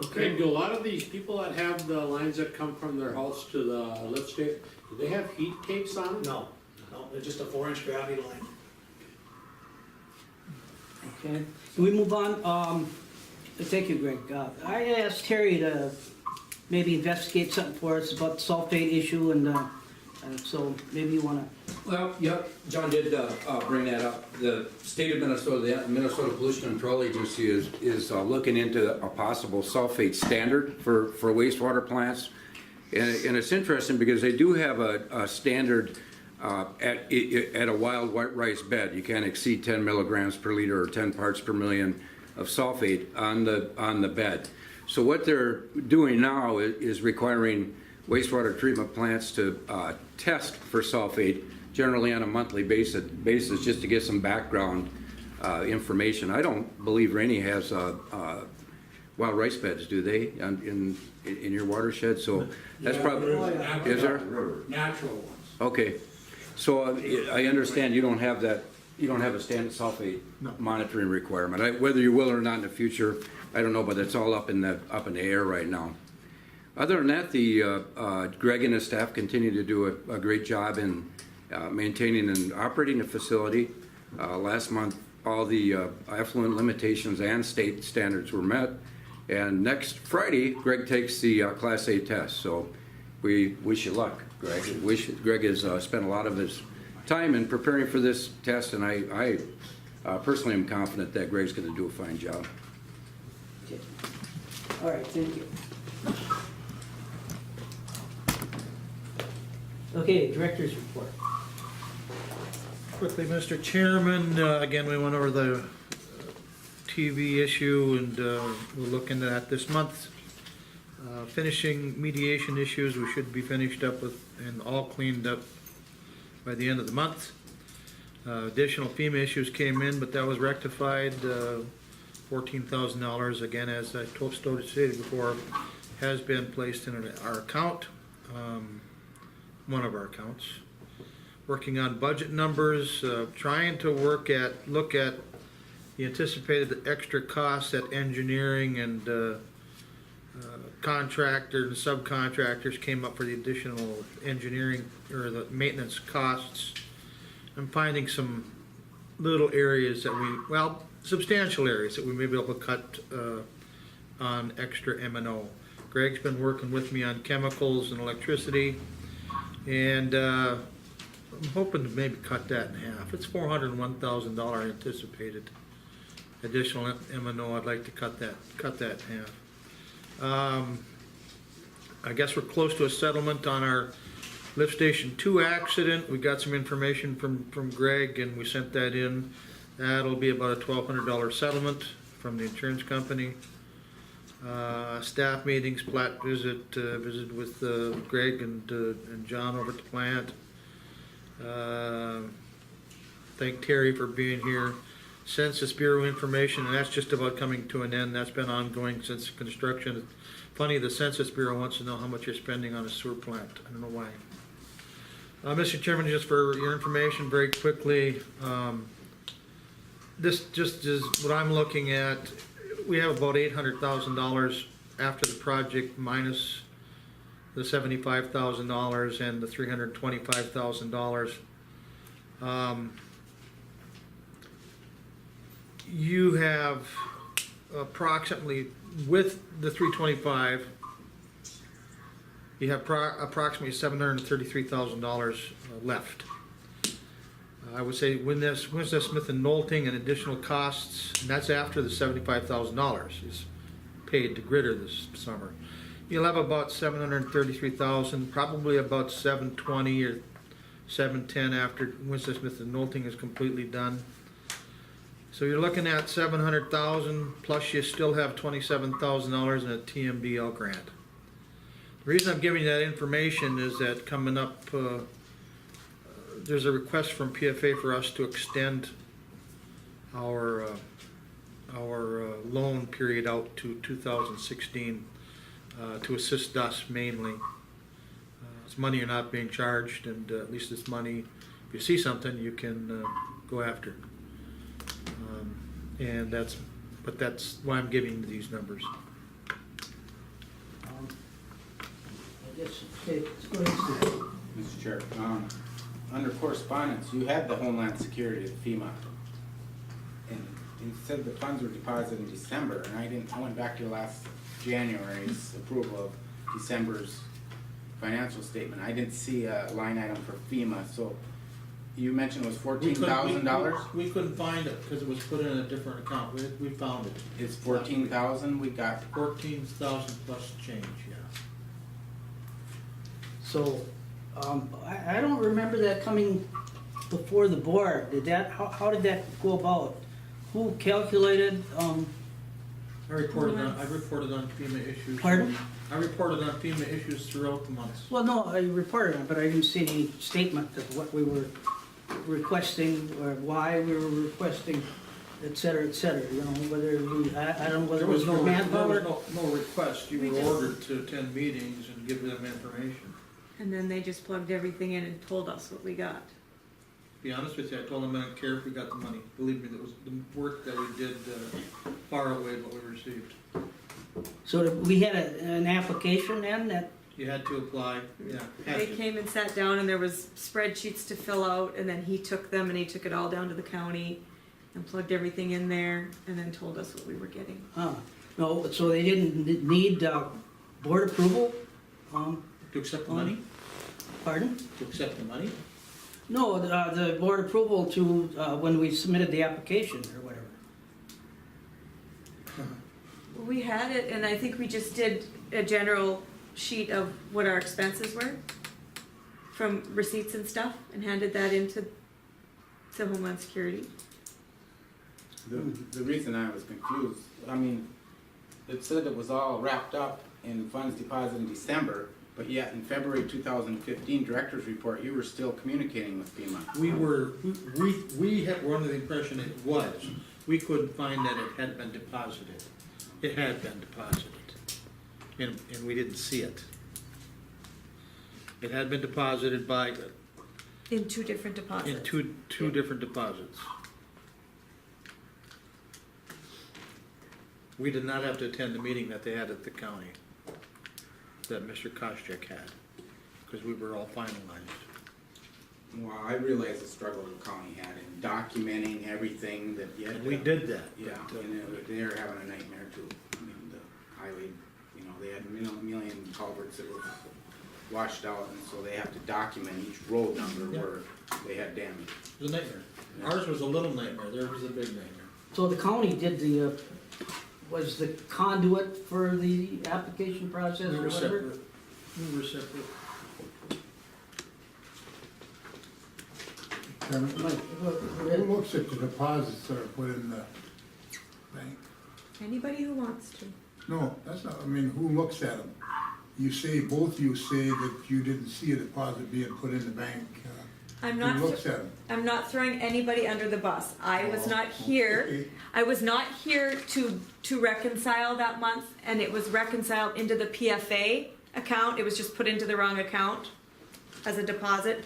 Okay, do a lot of these people that have the lines that come from their house to the lift station, do they have heat tapes on them? No, they're just a 4-inch gravity line. Okay, can we move on? Thank you, Greg. I asked Terry to maybe investigate something for us about the sulfate issue, and so maybe you wanna, Well, yep, John did bring that up. The state of Minnesota, the Minnesota Pollution Control Agency is looking into a possible sulfate standard for wastewater plants. And it's interesting because they do have a standard at a wild white rice bed. You can't exceed 10 milligrams per liter or 10 parts per million of sulfate on the bed. So what they're doing now is requiring wastewater treatment plants to test for sulfate generally on a monthly basis just to get some background information. I don't believe Rainey has wild rice beds, do they, in your watershed? So that's probably, is there? Natural ones. Okay, so I understand you don't have that, you don't have a standard sulfate monitoring requirement. Whether you will or not in the future, I don't know, but it's all up in the air right now. Other than that, Greg and his staff continue to do a great job in maintaining and operating the facility. Last month, all the effluent limitations and state standards were met. And next Friday, Greg takes the Class A test. So we wish you luck, Greg. Greg has spent a lot of his time in preparing for this test, and I personally am confident that Greg's going to do a fine job. okay. All right, thank you. Okay, director's report. Quickly, Mr. Chairman, again, we went over the TV issue, and we'll look into that this month. Finishing mediation issues, we should be finished up with and all cleaned up by the end of the month. Additional FEMA issues came in, but that was rectified. $14,000, again, as I stated before, has been placed in our account, one of our accounts. Working on budget numbers, trying to look at the anticipated extra costs that engineering and contractors and subcontractors came up for the additional engineering or the maintenance costs. I'm finding some little areas that substantial areas that we may be able to cut on extra M&O. Greg's been working with me on chemicals and electricity, and I'm hoping to maybe cut that in half. It's $401,000 anticipated additional M&O. I'd like to cut that in half. I guess we're close to a settlement on our Lift Station 2 accident. We got some information from Greg, and we sent that in. That'll be about a $1,200 settlement from the insurance company. Staff meetings, plat visit with Greg and John over at the plant. Thank Terry for being here. Census Bureau information, and that's just about coming to an end. That's been ongoing since construction Funny, the Census Bureau wants to know how much you're spending on a sewer plant. I don't know why. Mr. Chairman, just for your information, very quickly, this just is what I'm looking at. We have about $800,000 after the project minus the $75,000 and the $325,000. You have approximately, with the 325, you have approximately $733,000 left. I would say Winston Smith and Knowlting and additional costs, and that's after the $75,000 is paid to Gritter this summer. You'll have about $733,000, probably about $720 or $710 after Winston Smith and Knowlting is completely done. So you're looking at $700,000 plus you still have $27,000 in a TMDL grant. The reason I'm giving you that information is that coming up, there's a request from PFA for us to extend our loan period out to 2016 to assist us mainly. It's money you're not being charged, and at least it's money, if you see something, you can go after. And that's why I'm giving you these numbers. I guess, okay, let's go ahead, Steve. Mr. Chair, under correspondence, you had the Homeland Security at FEMA. And you said the funds were deposited in December, and I went back to your last January's approval of December's financial statement. I didn't see a line item for FEMA, so you mentioned it was $14,000? We couldn't find it because it was put in a different account. We found it. It's 14,000 we got? 14,000 plus change, yeah. So, I don't remember that coming before the board. Did that, how did that go about? Who calculated, I reported on FEMA issues. Pardon? I reported on FEMA issues throughout the months. well, no, I reported on it, but I didn't see any statement of what we were requesting or why we were requesting, et cetera, you know, whether we, I don't know whether There it was for manpower. no request. You We were just- ordered to attend meetings and give them information. And then they just plugged everything in and told us what we got. To be honest with you, I told them I didn't care if we got the money. Believe me, that was the work that we did far outweighed what we received. So we had an application then that, You had to apply, yeah. had They to. came and sat down and there was spreadsheets to fill out, and then he took them and he took it all down to the county and plugged everything in there and then told us what we were getting. no, so they didn't need board approval? To accept the money? Pardon? To accept the money? No, the board approval to, when we submitted the application or whatever. We had it, and I think we just did a general sheet of what our expenses were from receipts and stuff and handed that into Homeland Security. The reason I was confused, I mean, it said it was all wrapped up in funds deposited in December, but yet in February 2015 director's report, you were still communicating with FEMA. We were under the impression it was. We couldn't find that it had been deposited. It had been deposited, and we didn't see it. It had been deposited In two different deposits. in two different deposits. We did not have to attend the meeting that they had at the county, that Mr. Koscheck had, because we were all finalized. Well, I realize the struggle the county had in documenting everything that you had. And we did that. Yeah, and they were having a nightmare too. I mean, the highway, you know, they had a million culverts that were washed out, and so they have to document each road number where they had damage. It was a nightmare. Ours was a little nightmare, theirs was a big nightmare. So the county did was the conduit for the application process We or were whatever? separate. We were separate. Chairman, Mike, who looks at the deposits that are put in the bank? Anybody who wants to. No, that's not, I mean, who looks at them? You say, both you say that you didn't see a deposit being put in the bank. I'm Who not, looks at them? I'm not throwing anybody under the bus. I was Oh, not here. okay. I was not here to reconcile that month, and it was reconciled into the PFA account. It was just put into the wrong account as a deposit.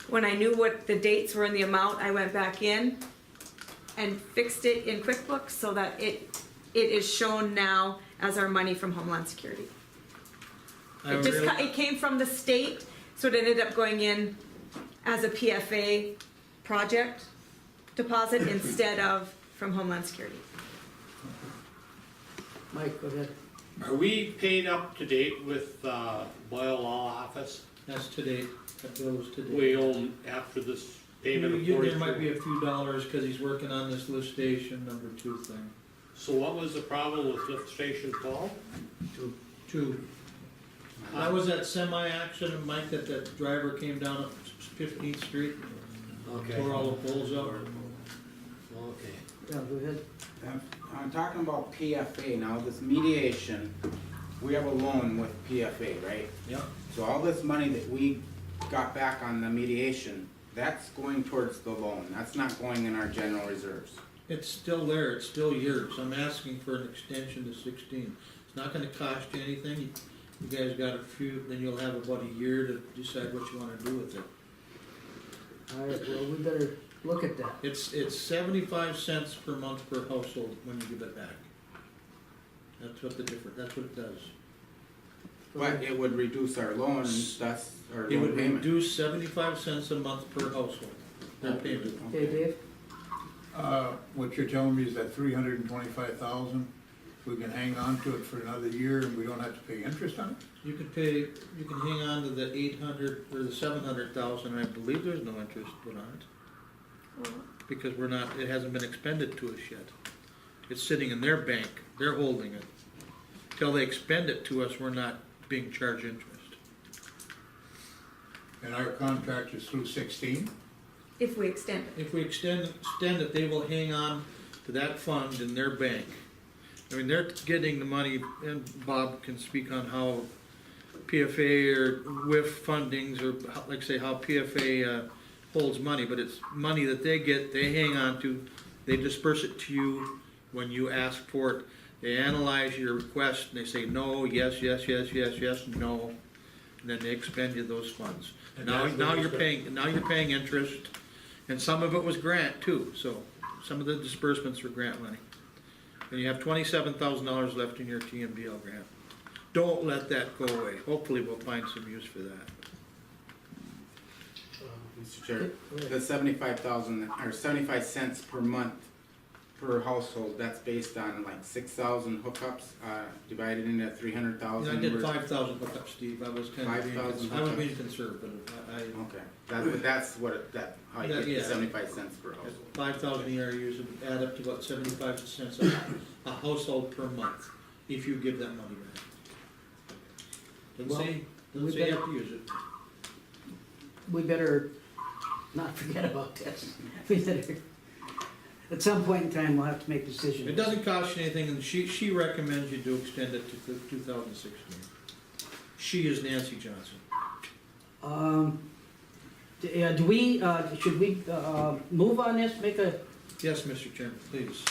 When I knew what the dates were and the amount, I went back in and fixed it in QuickBooks so that it is shown now as our money from Homeland Security. It came from the state, so it ended up going in as a PFA project deposit instead of from Homeland Security. Mike, go ahead. Are we paid up to date with Boyle Law Office? That's to date, that bill was to date. We own after this payment of There might be 42. a few dollars, cause he's working on this lift station number 2 thing. So what was the problem with lift station 12? 2. That was that semi-accident, Mike, that driver came down up 15th Street, tore all the poles up. Okay. Yeah, go ahead. I'm talking about PFA now, this mediation, we have a loan with PFA, right? Yep. So all this money that we got back on the mediation, that's going towards the loan, that's not going in our general reserves. It's still there, it's still yours. I'm asking for an extension to 16. It's not gonna cost you anything. You guys got a few, then you'll have about a year to decide what you wanna do with it. All right, well, we better look at that. It's 75 cents per month per household when you give it back. That's what it does. But it would reduce our loan, that's our It loan would payment. reduce 75 cents a month per household, their payment. Okay, Dave? What you're telling me is that 325,000, we can hang on to it for another year and we don't have to pay interest on it? You can hang on to the 800 or the 700,000, and I believe there's no interest put on it. Because it hasn't been expended to us yet. It's sitting in their bank, they're holding it. Till they expend it to us, we're not being charged interest. And our contract is through 16? If we extend it. If we extend it, they will hang on to that fund in their bank. I mean, they're getting the money, and Bob can speak on how PFA or WIF fundings, or like say how PFA holds money, but it's money that they get, they hang on to, they disperse it to you when you ask for it. They analyze your request and they say no, yes, yes, yes, yes, yes, no, and then they expend you those funds. Now you're paying interest, and some of it was grant too, so some of the disbursements were grant money. And you have $27,000 left in your TMDL grant. Don't let that go away. Hopefully we'll find some use for that. Mr. Chair, the 75,000, or 75 cents per month per household, that's based on like 6,000 hookups, divided into 300,000. I did 5,000 hookups, Steve. I was kind of 5,000 being conservative. Okay, that's how you get the 75 cents per household. 5,000 ERUs would add up to about 75 cents a household per month, if you give that money back. Doesn't say you have to use it. We better not forget about this. We better, at some point in time, we'll have to make decisions. It doesn't cost you anything, and she recommends you do extend it to 2016. She is Nancy Johnson. Do we, should we move on this, make a, Yes, Mr. Chairman, please.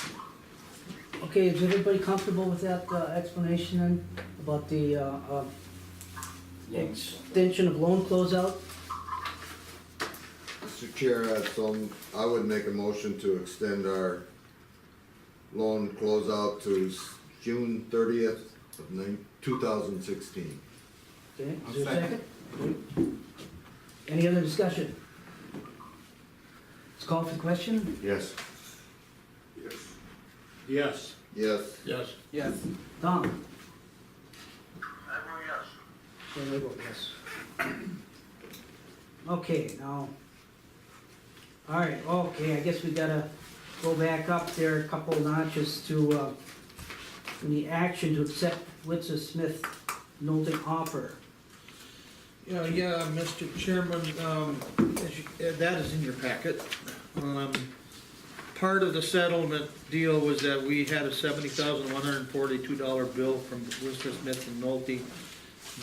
okay, is everybody comfortable with that explanation then, about the extension of loan closeout? Mr. Chair, I would make a motion to extend our loan closeout to June 30th of 2016. Okay, I'll is there a second. second? Any other discussion? Let's call for the question. Yes. Yes. Yes. Yes. Yes. Tom? I vote yes. So I vote yes. Okay, now, all right, okay, I guess we gotta go back up there a couple notches to, the action to accept Witzer Smith Knowlton offer. Yeah, Mr. Chairman, that is in your packet. Part of the settlement deal was that we had a $70,142 bill from Witzer Smith and Nolte.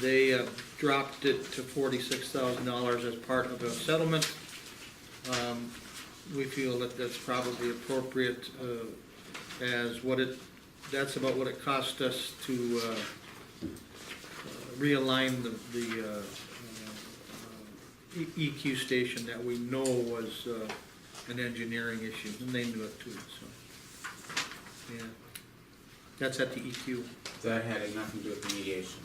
They dropped it to $46,000 as part of a settlement. we feel that that's probably appropriate, as that's about what it cost us to, realign the EQ station that we know was, an engineering issue, and they knew it too, so. Yeah, that's at the EQ. That had nothing to do with the mediation.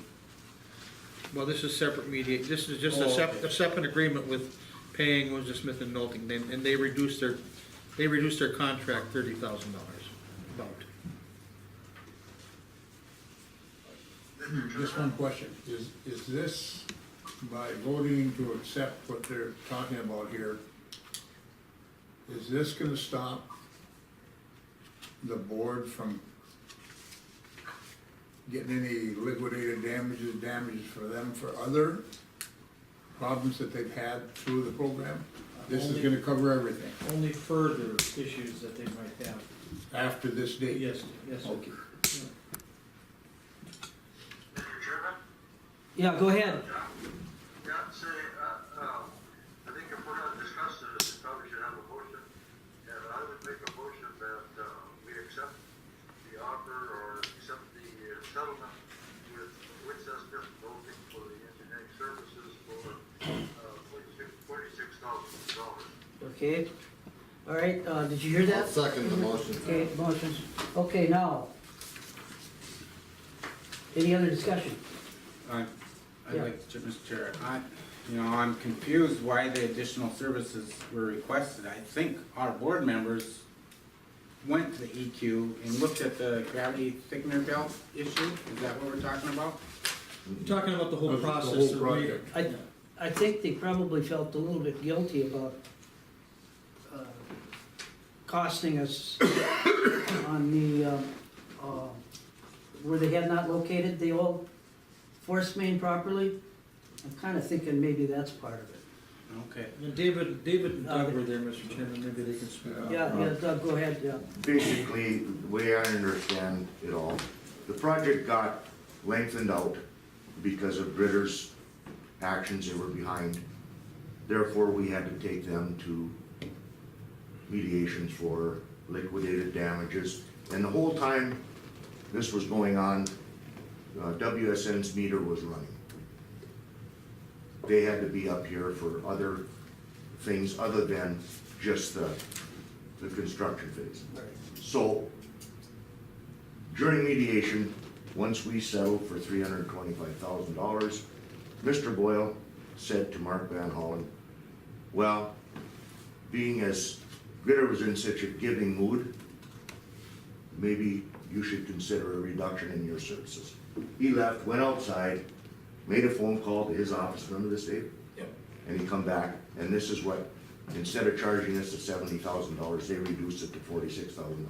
Well, this is separate this is just Oh, okay. a separate agreement with paying Windsor Smith and Nolting, and they reduced their contract $30,000, about. Just one question, is this, by voting to accept what they're talking about here, is this gonna stop the board from getting any liquidated damages for them for other problems that they've had through the program? This is gonna cover everything Only further issues that they might have. after this date? Yes, yes. Okay. Mr. Chairman? Yeah, go ahead. Yeah, say, I think if we're gonna discuss this, we probably should have a motion. And I would make a motion that, we accept the offer or accept the settlement with Smith Voting for the engineering services for, $46,000. Okay, all right, did you hear I'll that? second the motion. Okay, motions, okay, now. Any other discussion? I'd Yeah. like to, Mr. Chair, I'm confused why the additional services were requested. I think our board members went to the EQ and looked at the gravity thickener belt issue. Is that what we're talking about? Talking about the whole The process. whole of project. I think they probably felt a little bit guilty about costing us on the, where they had not located the old force main properly. I'm kinda thinking maybe that's part of it. Okay. And David and Doug were there, Mr. Chairman, maybe they can speak. Yeah, Doug, go ahead, yeah. Basically, the way I understand it all, the project got lengthened out because of Ritter's actions that were behind. Therefore, we had to take them to mediations for liquidated damages. And the whole time this was going on, WSN's meter was running. They had to be up here for other things other than just the construction phase. So during mediation, once we settled for $325,000, Mr. Boyle said to Mark Van Hollen, well, being as Ritter was in such a giving mood, maybe you should consider a reduction in your services. He left, went outside, made a phone call to his office, remember this, Dave? Yep. And he come back, and this is what, instead of charging us to $70,000, they reduced it to $46,000.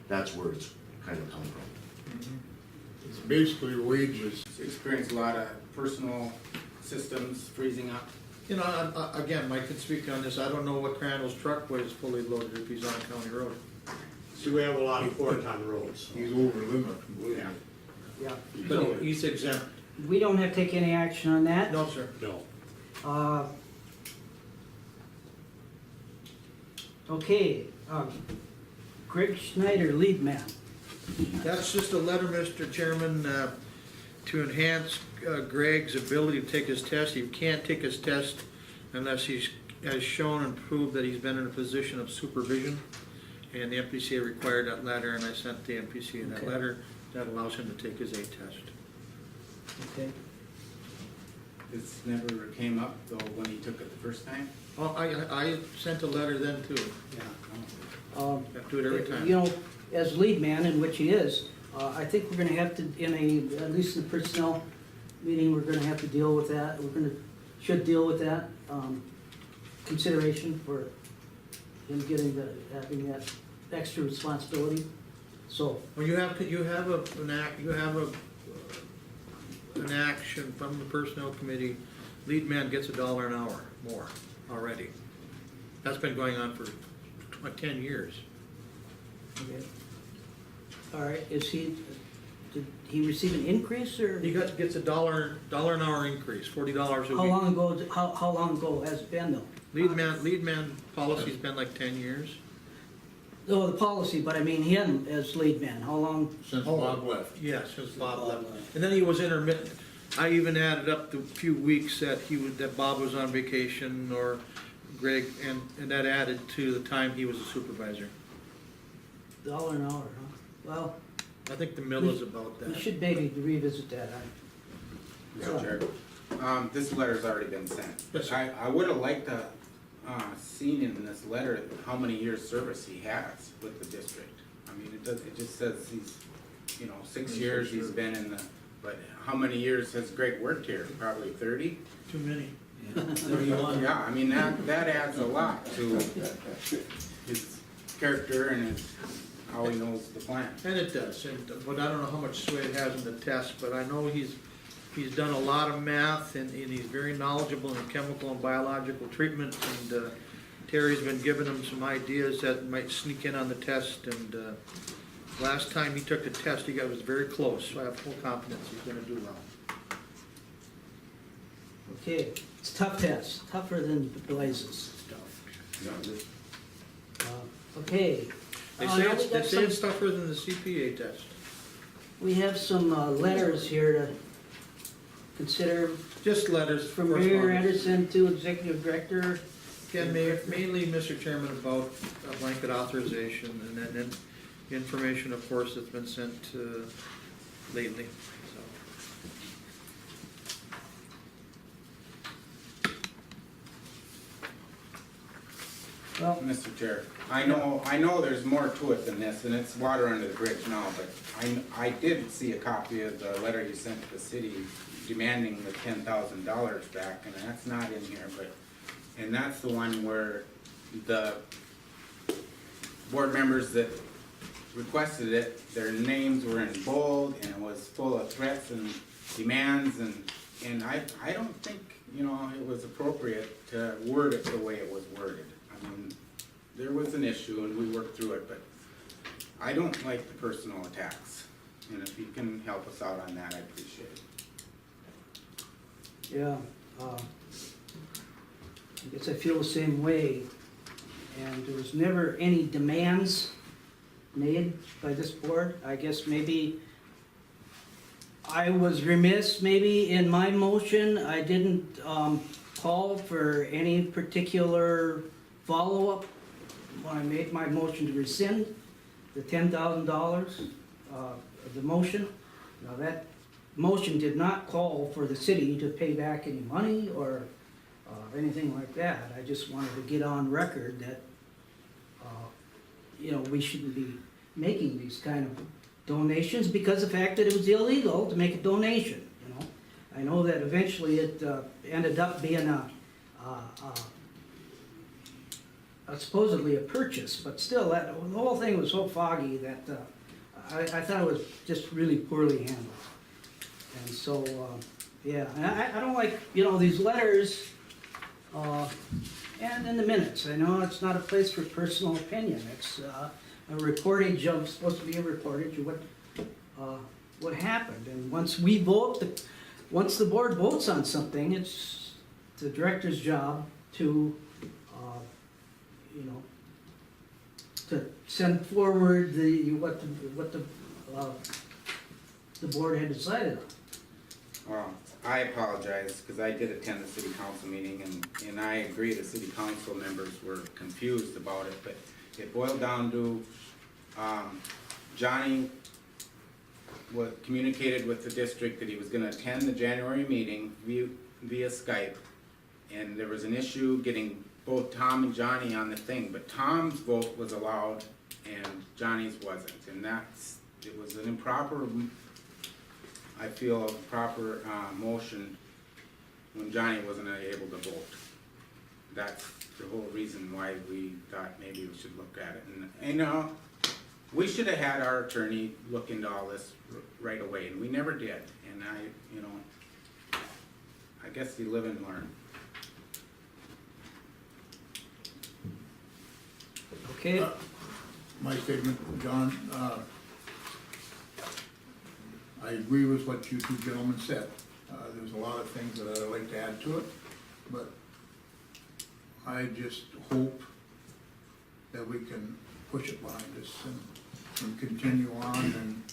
That's where it's kind of come from. It's basically wages. Experienced a lot of personal systems freezing up. You know, again, Mike can speak on this, I don't know what Crandall's truck weighs fully loaded if he's on a county road. See, we have a lot of 4-ton roads. So. He's over limit, believe me. Yeah. But he's exempt. We don't have to take any action on that. No, sir. No. Okay, Greg Schneider, lead man. That's just a letter, Mr. Chairman, to enhance Greg's ability to take his test. He can't take his test unless he has shown and proved that he's been in a position of supervision. And the MPCA required that letter, and I sent the MPCA that Okay. letter that allows him to take his A test. Okay. This never came up though when he took it the first time. Oh, I sent a letter then too. Yeah. I have to do it every time. You know, as lead man, in which he is, I think we're gonna have to, at least in the personnel meeting, we're gonna have to deal with that. Should deal with that, consideration for him having that extra responsibility. So, Well, you have an action from the personnel committee, lead man gets $1 an hour more already. That's been going on for 10 years. okay. All right, did he receive an increase, or? He gets $1 an hour increase, $40 a week. How long ago has it been though? Lead man policy's been like 10 years. Oh, the policy, but I mean him as lead man, how long? Since Bob left. Yeah, since Bob left. And then he was intermittent. I even added up the few weeks that Bob was on vacation or Greg, and that added to the time he was a supervisor. $1 an hour, huh? Well, I think the mill is about we that. should maybe revisit that. Mr. Chair, this letter's already been sent. Yes, sir. I would've liked to, seen in this letter how many years' service he has with the district. I mean, it just says he's, 6 years he's been in the, but how many years has Greg worked here? Probably 30? Too many. 31. Yeah, I mean, that adds a lot to his character and how he knows the plant. And it does, but I don't know how much sway it has in the test, but I know he's done a lot of math and he's very knowledgeable in chemical and biological treatment, and Terry's been giving him some ideas that might sneak in on the test, and last time he took the test, was very close, so I have full confidence he's gonna do well. Okay, it's a tough test, tougher than blazes. Okay. They Now say we it's, got some- tougher than the CPA test. We have some letters here to consider Just letters. from Mayor Anderson to Executive Director. Again, mainly, Mr. Chairman, about a blanket authorization, and then information, of course, that's been sent lately, so. Well, Mr. Chair, I know there's more to it than this, and it's water under the bridge now, but I did see a copy of the letter you sent to the city demanding the $10,000 back, and that's not in here, and that's the one where the board members that requested it, their names were in bold, and it was full of threats and demands, and I don't think, it was appropriate to word it the way it was worded. I mean, there was an issue and we worked through it, but I don't like the personal attacks. And if you can help us out on that, I appreciate it. yeah, I guess I feel the same way. And there was never any demands made by this board. I guess maybe I was remiss maybe in my motion. I didn't call for any particular follow-up when I made my motion to rescind the $10,000 of the motion. Now that motion did not call for the city to pay back any money or anything like that. I just wanted to get on record that, we shouldn't be making these kind of donations because of the fact that it was illegal to make a donation, I know that eventually it ended up being supposedly a purchase, but still, the whole thing was so foggy that I thought it was just really poorly handled. And so, yeah, and I don't like, these letters, and in the minutes. I know it's not a place for personal opinion. It's a reportage of, supposed to be a reportage of what happened. And once the board votes on something, it's the director's job to, to send forward what the board had decided on. Well, I apologize, because I did attend the city council meeting, and I agree the city council members were confused about it, but it boiled down to, Johnny communicated with the district that he was gonna attend the January meeting via Skype, and there was an issue getting both Tom and Johnny on the thing, but Tom's vote was allowed and Johnny's wasn't, and it was an improper, I feel, a proper motion when Johnny wasn't able to vote. That's the whole reason why we thought maybe we should look at it. And we should have had our attorney look into all this right away, and we never did. And I guess you live and learn. Okay, My statement, John, I agree with what you two gentlemen said. There's a lot of things that I'd like to add to it, but I just hope that we can push it behind us and continue on and,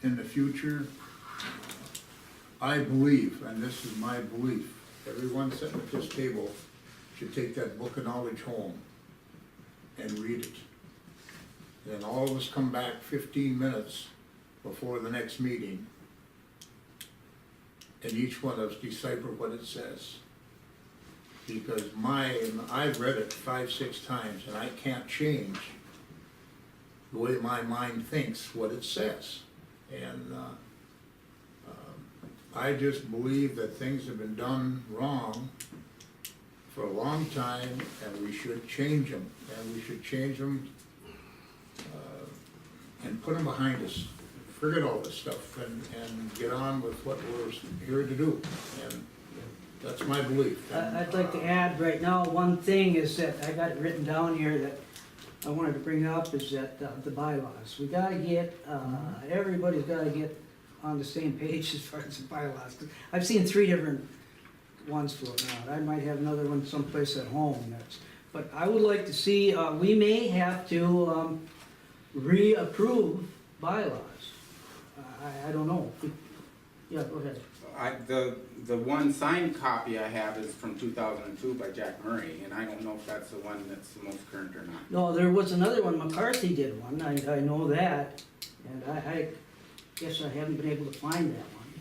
in the future, I believe, and this is my belief, everyone sitting at this table should take that book of knowledge home and read it. Then all of us come back 15 minutes before the next meeting, and each one of us decipher what it says. Because I've read it 5, 6 times, and I can't change the way my mind thinks what it says. And I just believe that things have been done wrong for a long time, and we should change them. And we should change them and put them behind us. Forget all this stuff and get on with what we're here to do. And that's my belief. I'd like to add right now, one thing is that, I got it written down here that I wanted to bring up, is that the bylaws. We gotta get, everybody's gotta get on the same page as far as the bylaws. I've seen 3 different ones floating out. I might have another one someplace at home that's, but I would like to see, we may have to reapprove bylaws. I don't know. Yeah, go ahead. The one signed copy I have is from 2002 by Jack Murray, and I don't know if that's the one that's the most current or not. No, there was another one, McCarthy did one, I know that, and I guess I haven't been able to find that one.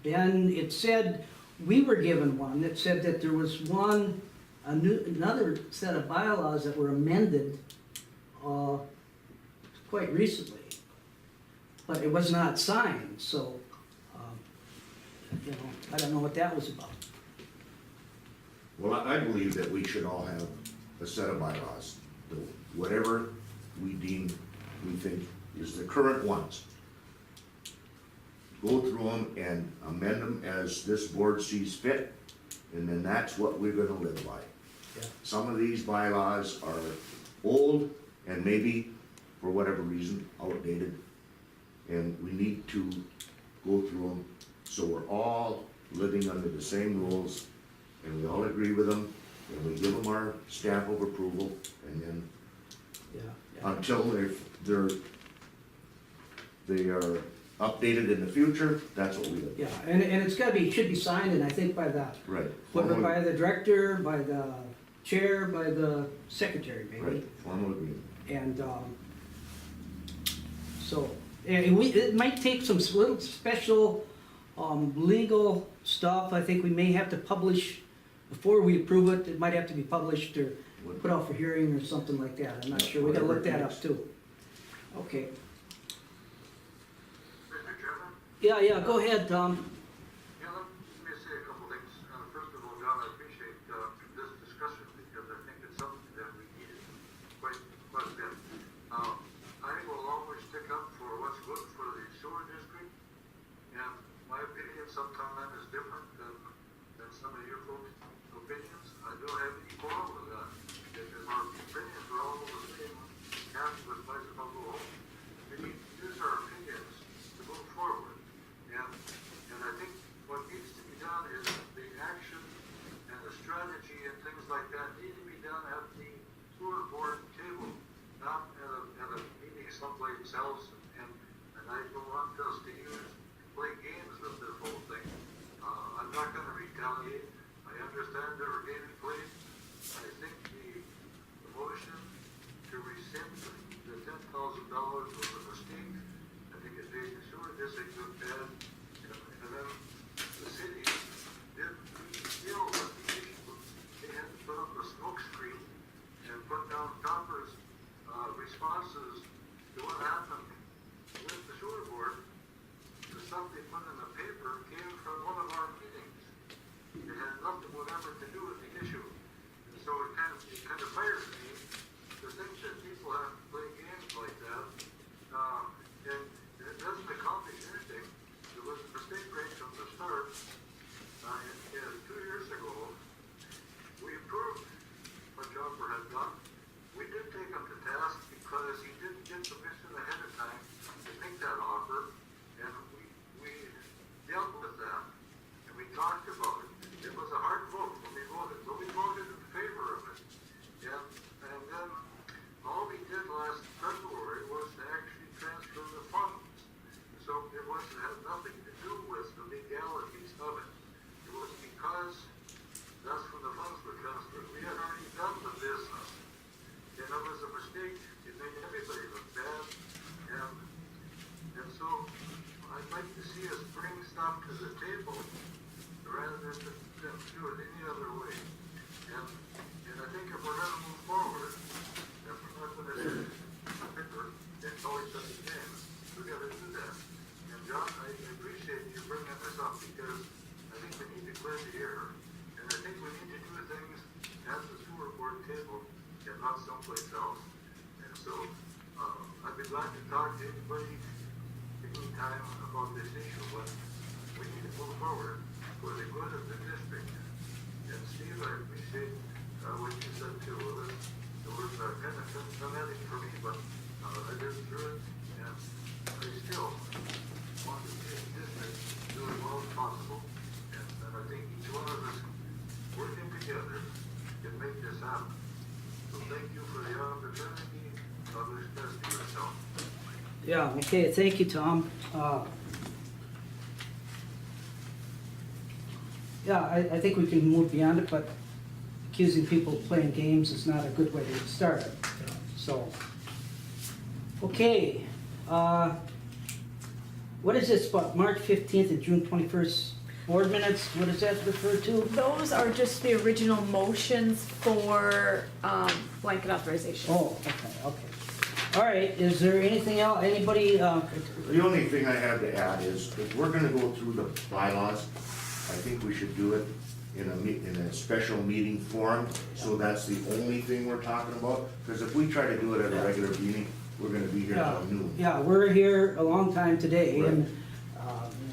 Then it said, we were given one that said that there was another set of bylaws that were amended quite recently, but it was not signed, so, you know, I don't know what that was about. Well, I believe that we should all have a set of bylaws, whatever we think is the current ones. Go through them and amend them as this board sees fit, and then that's what we're gonna live by. Yeah. Some of these bylaws are old and maybe, for whatever reason, outdated, and we need to go through them so we're all living under the same rules, and we all agree with them, and we give them our stamp of approval, and then Yeah. until they are updated in the future, that's what we do. Yeah, and it's gotta be, it should be signed, and I think by the, Right. whether by the director, by the chair, by the secretary, maybe. Right, formal agreement. And, so, and it might take some little special, legal stuff. I think we may have to publish, before we approve it, it might have to be published or put out for hearing or something like that. I'm not sure, we gotta look that up too. Okay, Mr. Chairman? yeah, go ahead, Tom. Yeah, let me say a couple things. First of all, John, I appreciate this discussion because I think it's something that we needed quite a bit. I will always stick up for what's good for the sewer district, and my opinion sometimes is different than some of your folks' opinions. I don't have any quarrel with that, because our opinions are all the same, half of us might as well go home. We need to use our opinions to move forward. And I think what needs to be done is the action and the strategy and things like that need to be done at the sewer board table, not at a meeting someplace else. And I don't want us to play games with this whole thing. I'm not gonna retaliate. I understand there were games played. I think the motion to rescind the $10,000 was a mistake. I think it made the sewer district look bad. And then the city did deal with the issue. They had to put up a smoke screen and put down Topper's responses to what happened with the sewer board. The stuff they put in the paper came from one of our meetings. It had nothing whatever to do with the issue. And so it kind of fires me to think that people have to play games like that. And it doesn't accomplish anything. The not someplace else. And so, I'd be glad to talk to anybody anytime about this issue, but we need to move forward for the good of the district. And Steve, I appreciate what you said too. It was kind of traumatic for me, but I lived through it, and I still want to see the district do as well as possible. And I think each one of us working together can make this happen. So thank you for the opportunity of expressing yourself. Yeah, okay, thank you, Tom. Yeah, I think we can move beyond it, but accusing people of playing games is not a good way to get started. So, okay, what is this, about March 15th and June 21st board minutes? What does that refer to? Those are just the original motions for blanket authorization. Oh, okay. All right, is there anything else, anybody, The only thing I have to add is, if we're gonna go through the bylaws, I think we should do it in a special meeting forum, so that's the only thing we're talking about, because if we try to do it at a regular meeting, we're gonna be here till noon. yeah, we're here a long time today, and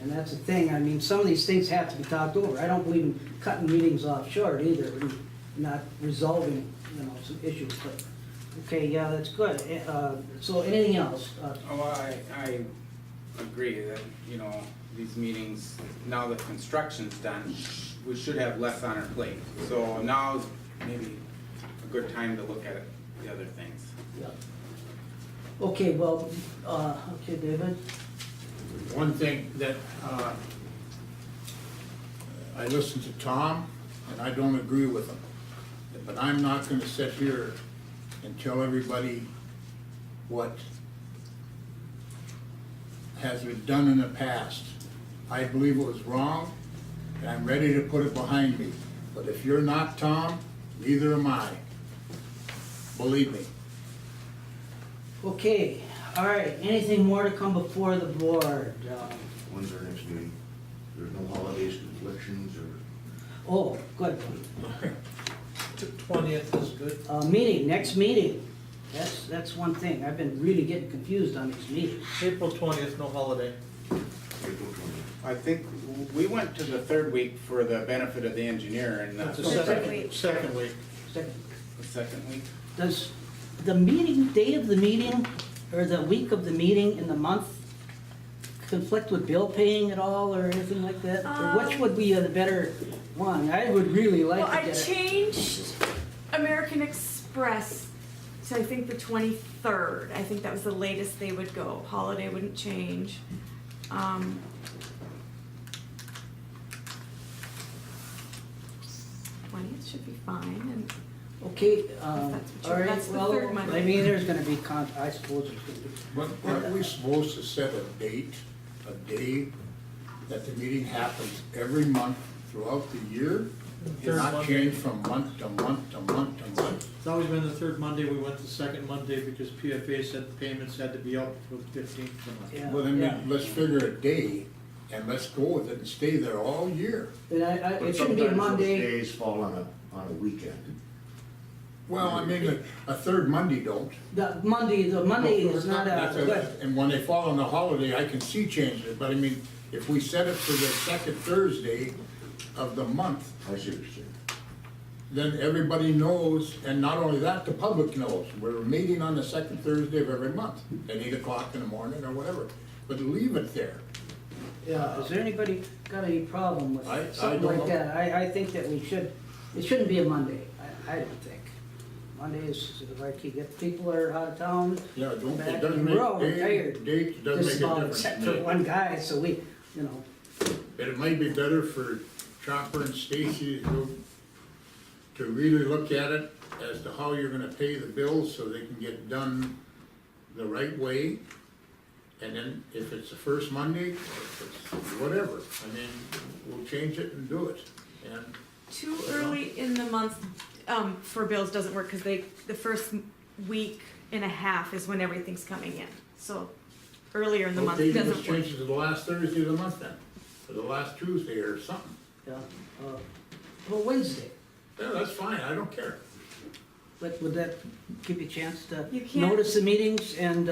that's the thing, I mean, some of these things have to be talked over. I don't believe in cutting meetings off short either, and not resolving, some issues, but, okay, yeah, that's good. So anything else? I agree that, these meetings, now that construction's done, we should have less on our plate. So now's maybe a good time to look at the other things. Yeah. Okay, well, okay, David? One thing that, I listened to Tom, and I don't agree with him. But I'm not gonna sit here and tell everybody what has been done in the past. I believe it was wrong, and I'm ready to put it behind me. But if you're not, Tom, neither am I. Believe me. Okay, all right, anything more to come before the board? When's our next meeting? There's no holidays, conflictions, or? Oh, good. 20th is good. Next meeting, that's one thing. I've been really getting confused on these meetings. April 20th, no holiday. April 20th. I think we went to the third week for the benefit of the engineer and That's the Second week. second week. the second week. Does the meeting, day of the meeting, or the week of the meeting in the month conflict with bill paying at all, or anything like that? Or which would be the better one? I would really like Well, to I get it. changed American Express to I think the 23rd. I think that was the latest they would go. Holiday wouldn't change. 20th should be fine, and Okay, that's all what right, that's the well, third Monday. I mean, there's gonna be, I suppose there's gonna be. But aren't we supposed to set a date, a day, that the meeting happens every month throughout the year? Third Not Monday. change from month to month to month to month? It's always been the third Monday, we went the second Monday because PFA said the payments had to be out for the 15th. Yeah, Well, then yeah. let's figure a day and let's go with it and stay there all year. And But it shouldn't be a sometimes those Monday. days fall on a weekend. Well, I mean, a third Monday don't. The Monday is not That's good. And when they fall on a holiday, I can see changing it, but I mean, if we set it for the second Thursday of the month, I see what you're saying. then everybody knows, and not only that, the public knows. We're meeting on the second Thursday of every month, at 8 o'clock in the morning or whatever. But leave it there. Yeah, is there anybody got any problem with I something don't like know. that? I think that it shouldn't be a Monday, I don't think. Monday is like you get people that are out of town, Yeah, don't, back, it doesn't and we're all make, tired. date doesn't Just make a about difference. except to for me. one guy, so we, But it might be better for Chopper and Stacy to really look at it as to how you're gonna pay the bills so they can get done the right way. And then if it's the first Monday, or if it's whatever, I mean, we'll change it and do it. And Too early in the month for bills doesn't work because the first week and a half is when everything's coming in. So earlier in the month okay, doesn't let's work. change it to the last Thursday of the month then, or the last Tuesday or something. yeah. Well, Wednesday, Yeah, that's fine, I don't care. but would that give you a chance to You can't- notice the meetings and,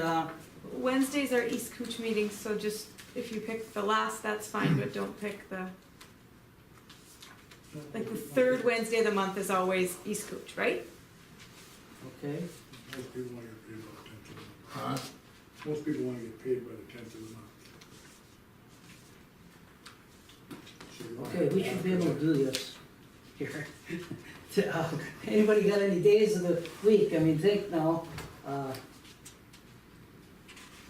Wednesdays are East Kooch meetings, so just, if you pick the last, that's fine, but don't pick the, like, the third Wednesday of the month is always East Kooch, right? okay? Most people want to get paid by the 10th of the month. Huh? Most people want to get paid by the 10th of the month. So you want Okay, we to- should be able to do this here. Anybody got any days of the week? I mean, think now,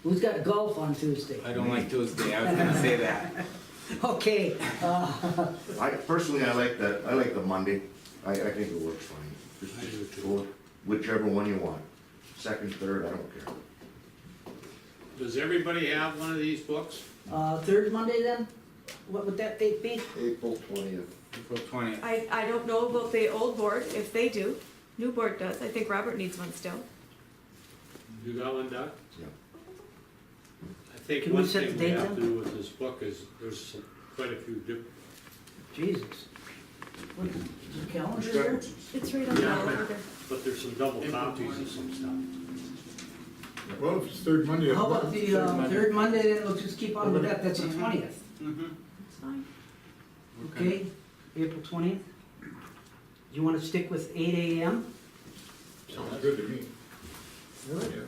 who's got golf on Tuesday? I don't like Tuesday, I was gonna say that. Okay, I personally, I like the Monday, I think it works fine. Just go whichever one you want, second, third, I don't care. Does everybody have one of these books? third Monday then? What would that date be? April 20th. April 20th. I don't know about the old board, if they do. New board does. I think Robert needs one still. You got one, Doug? Yeah. I think Can we one set thing the we date have to then? do with this book is, there's quite a few different. Jesus. What, is the calendar here? It's right on the calendar. But there's some double copies of some stuff. Well, if it's third Monday of How the about month, the, third Monday, then we'll just keep on with that, that's the 20th. Mm-hmm. It's fine. Okay, April 20th? You wanna stick with 8 AM? sounds good to me. Really? Yeah.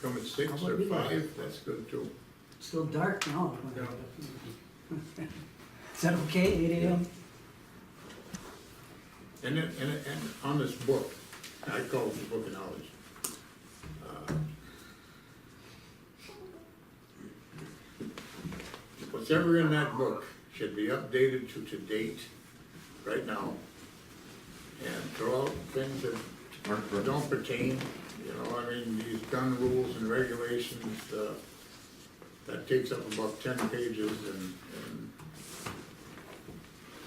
Come at 6 How about or you guys? 5, that's good too. It's still dark now. Is that okay, 8 AM? And then, and on this book, I call it the Book of Knowledge. Whatever in that book should be updated to date right now. And throw out things that don't pertain, you know, I mean, these gun rules and regulations, that takes up about 10 pages and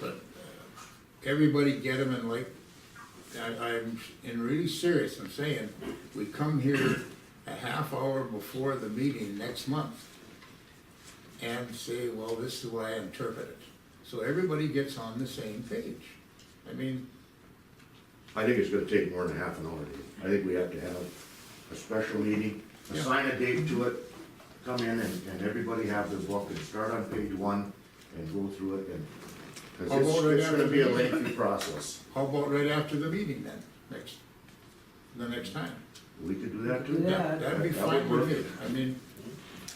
but everybody get them and like, I'm really serious in saying, we come here a half hour before the meeting next month and say, well, this is the way I interpret it. So everybody gets on the same page. I mean, I think it's gonna take more than half an hour, Dave. I think we have to have a special meeting, assign a date to it, come in and everybody have their book and start on page 1 and go through it and, How cause about right it's after gonna be a the meeting? lengthy process. how about right after the meeting then, the next time? We could do that too. Yeah. That'd be That fine would with me. work. I mean,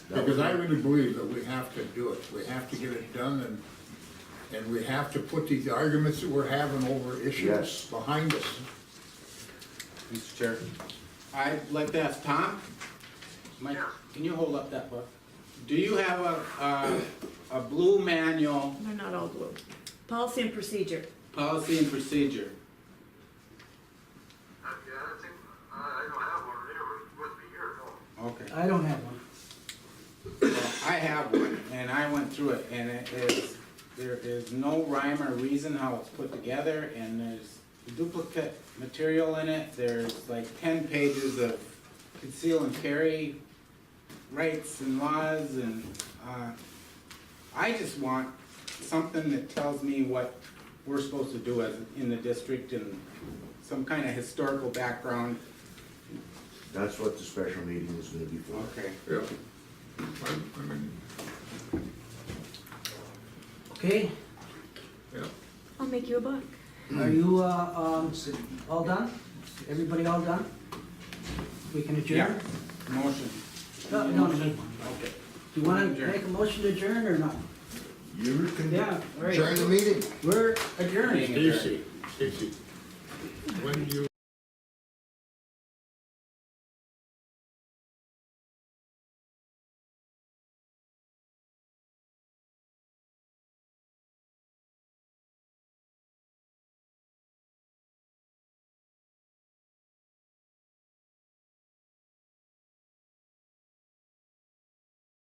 That because would I work. really believe that we have to do it. We have to get it done and we have to put these arguments that we're having over issues Yes. behind us. Mr. Chair, I'd like to ask Tom, Mike, can you hold up that book? Do you have a blue manual, They're not all blue. Policy and procedure. policy and procedure? Yeah, I think, I don't have one there with me here, no. Okay. I don't have one. Well, I have one, and I went through it, and there is no rhyme or reason how it's put together, and there's duplicate material in it. There's like 10 pages of conceal and carry rights and laws, and I just want something that tells me what we're supposed to do as, in the district, and some kind of historical background. That's what the special meeting is gonna be for. Okay. Yeah. I mean, Okay, yeah. I'll make you a book. are you, all done? Everybody all done? We can adjourn? Motion. No, no, no. Do Okay. you wanna Adjourn. make a motion to adjourn or not? You can Yeah, all right. join the meeting. We're adjourned. Stacy, when do you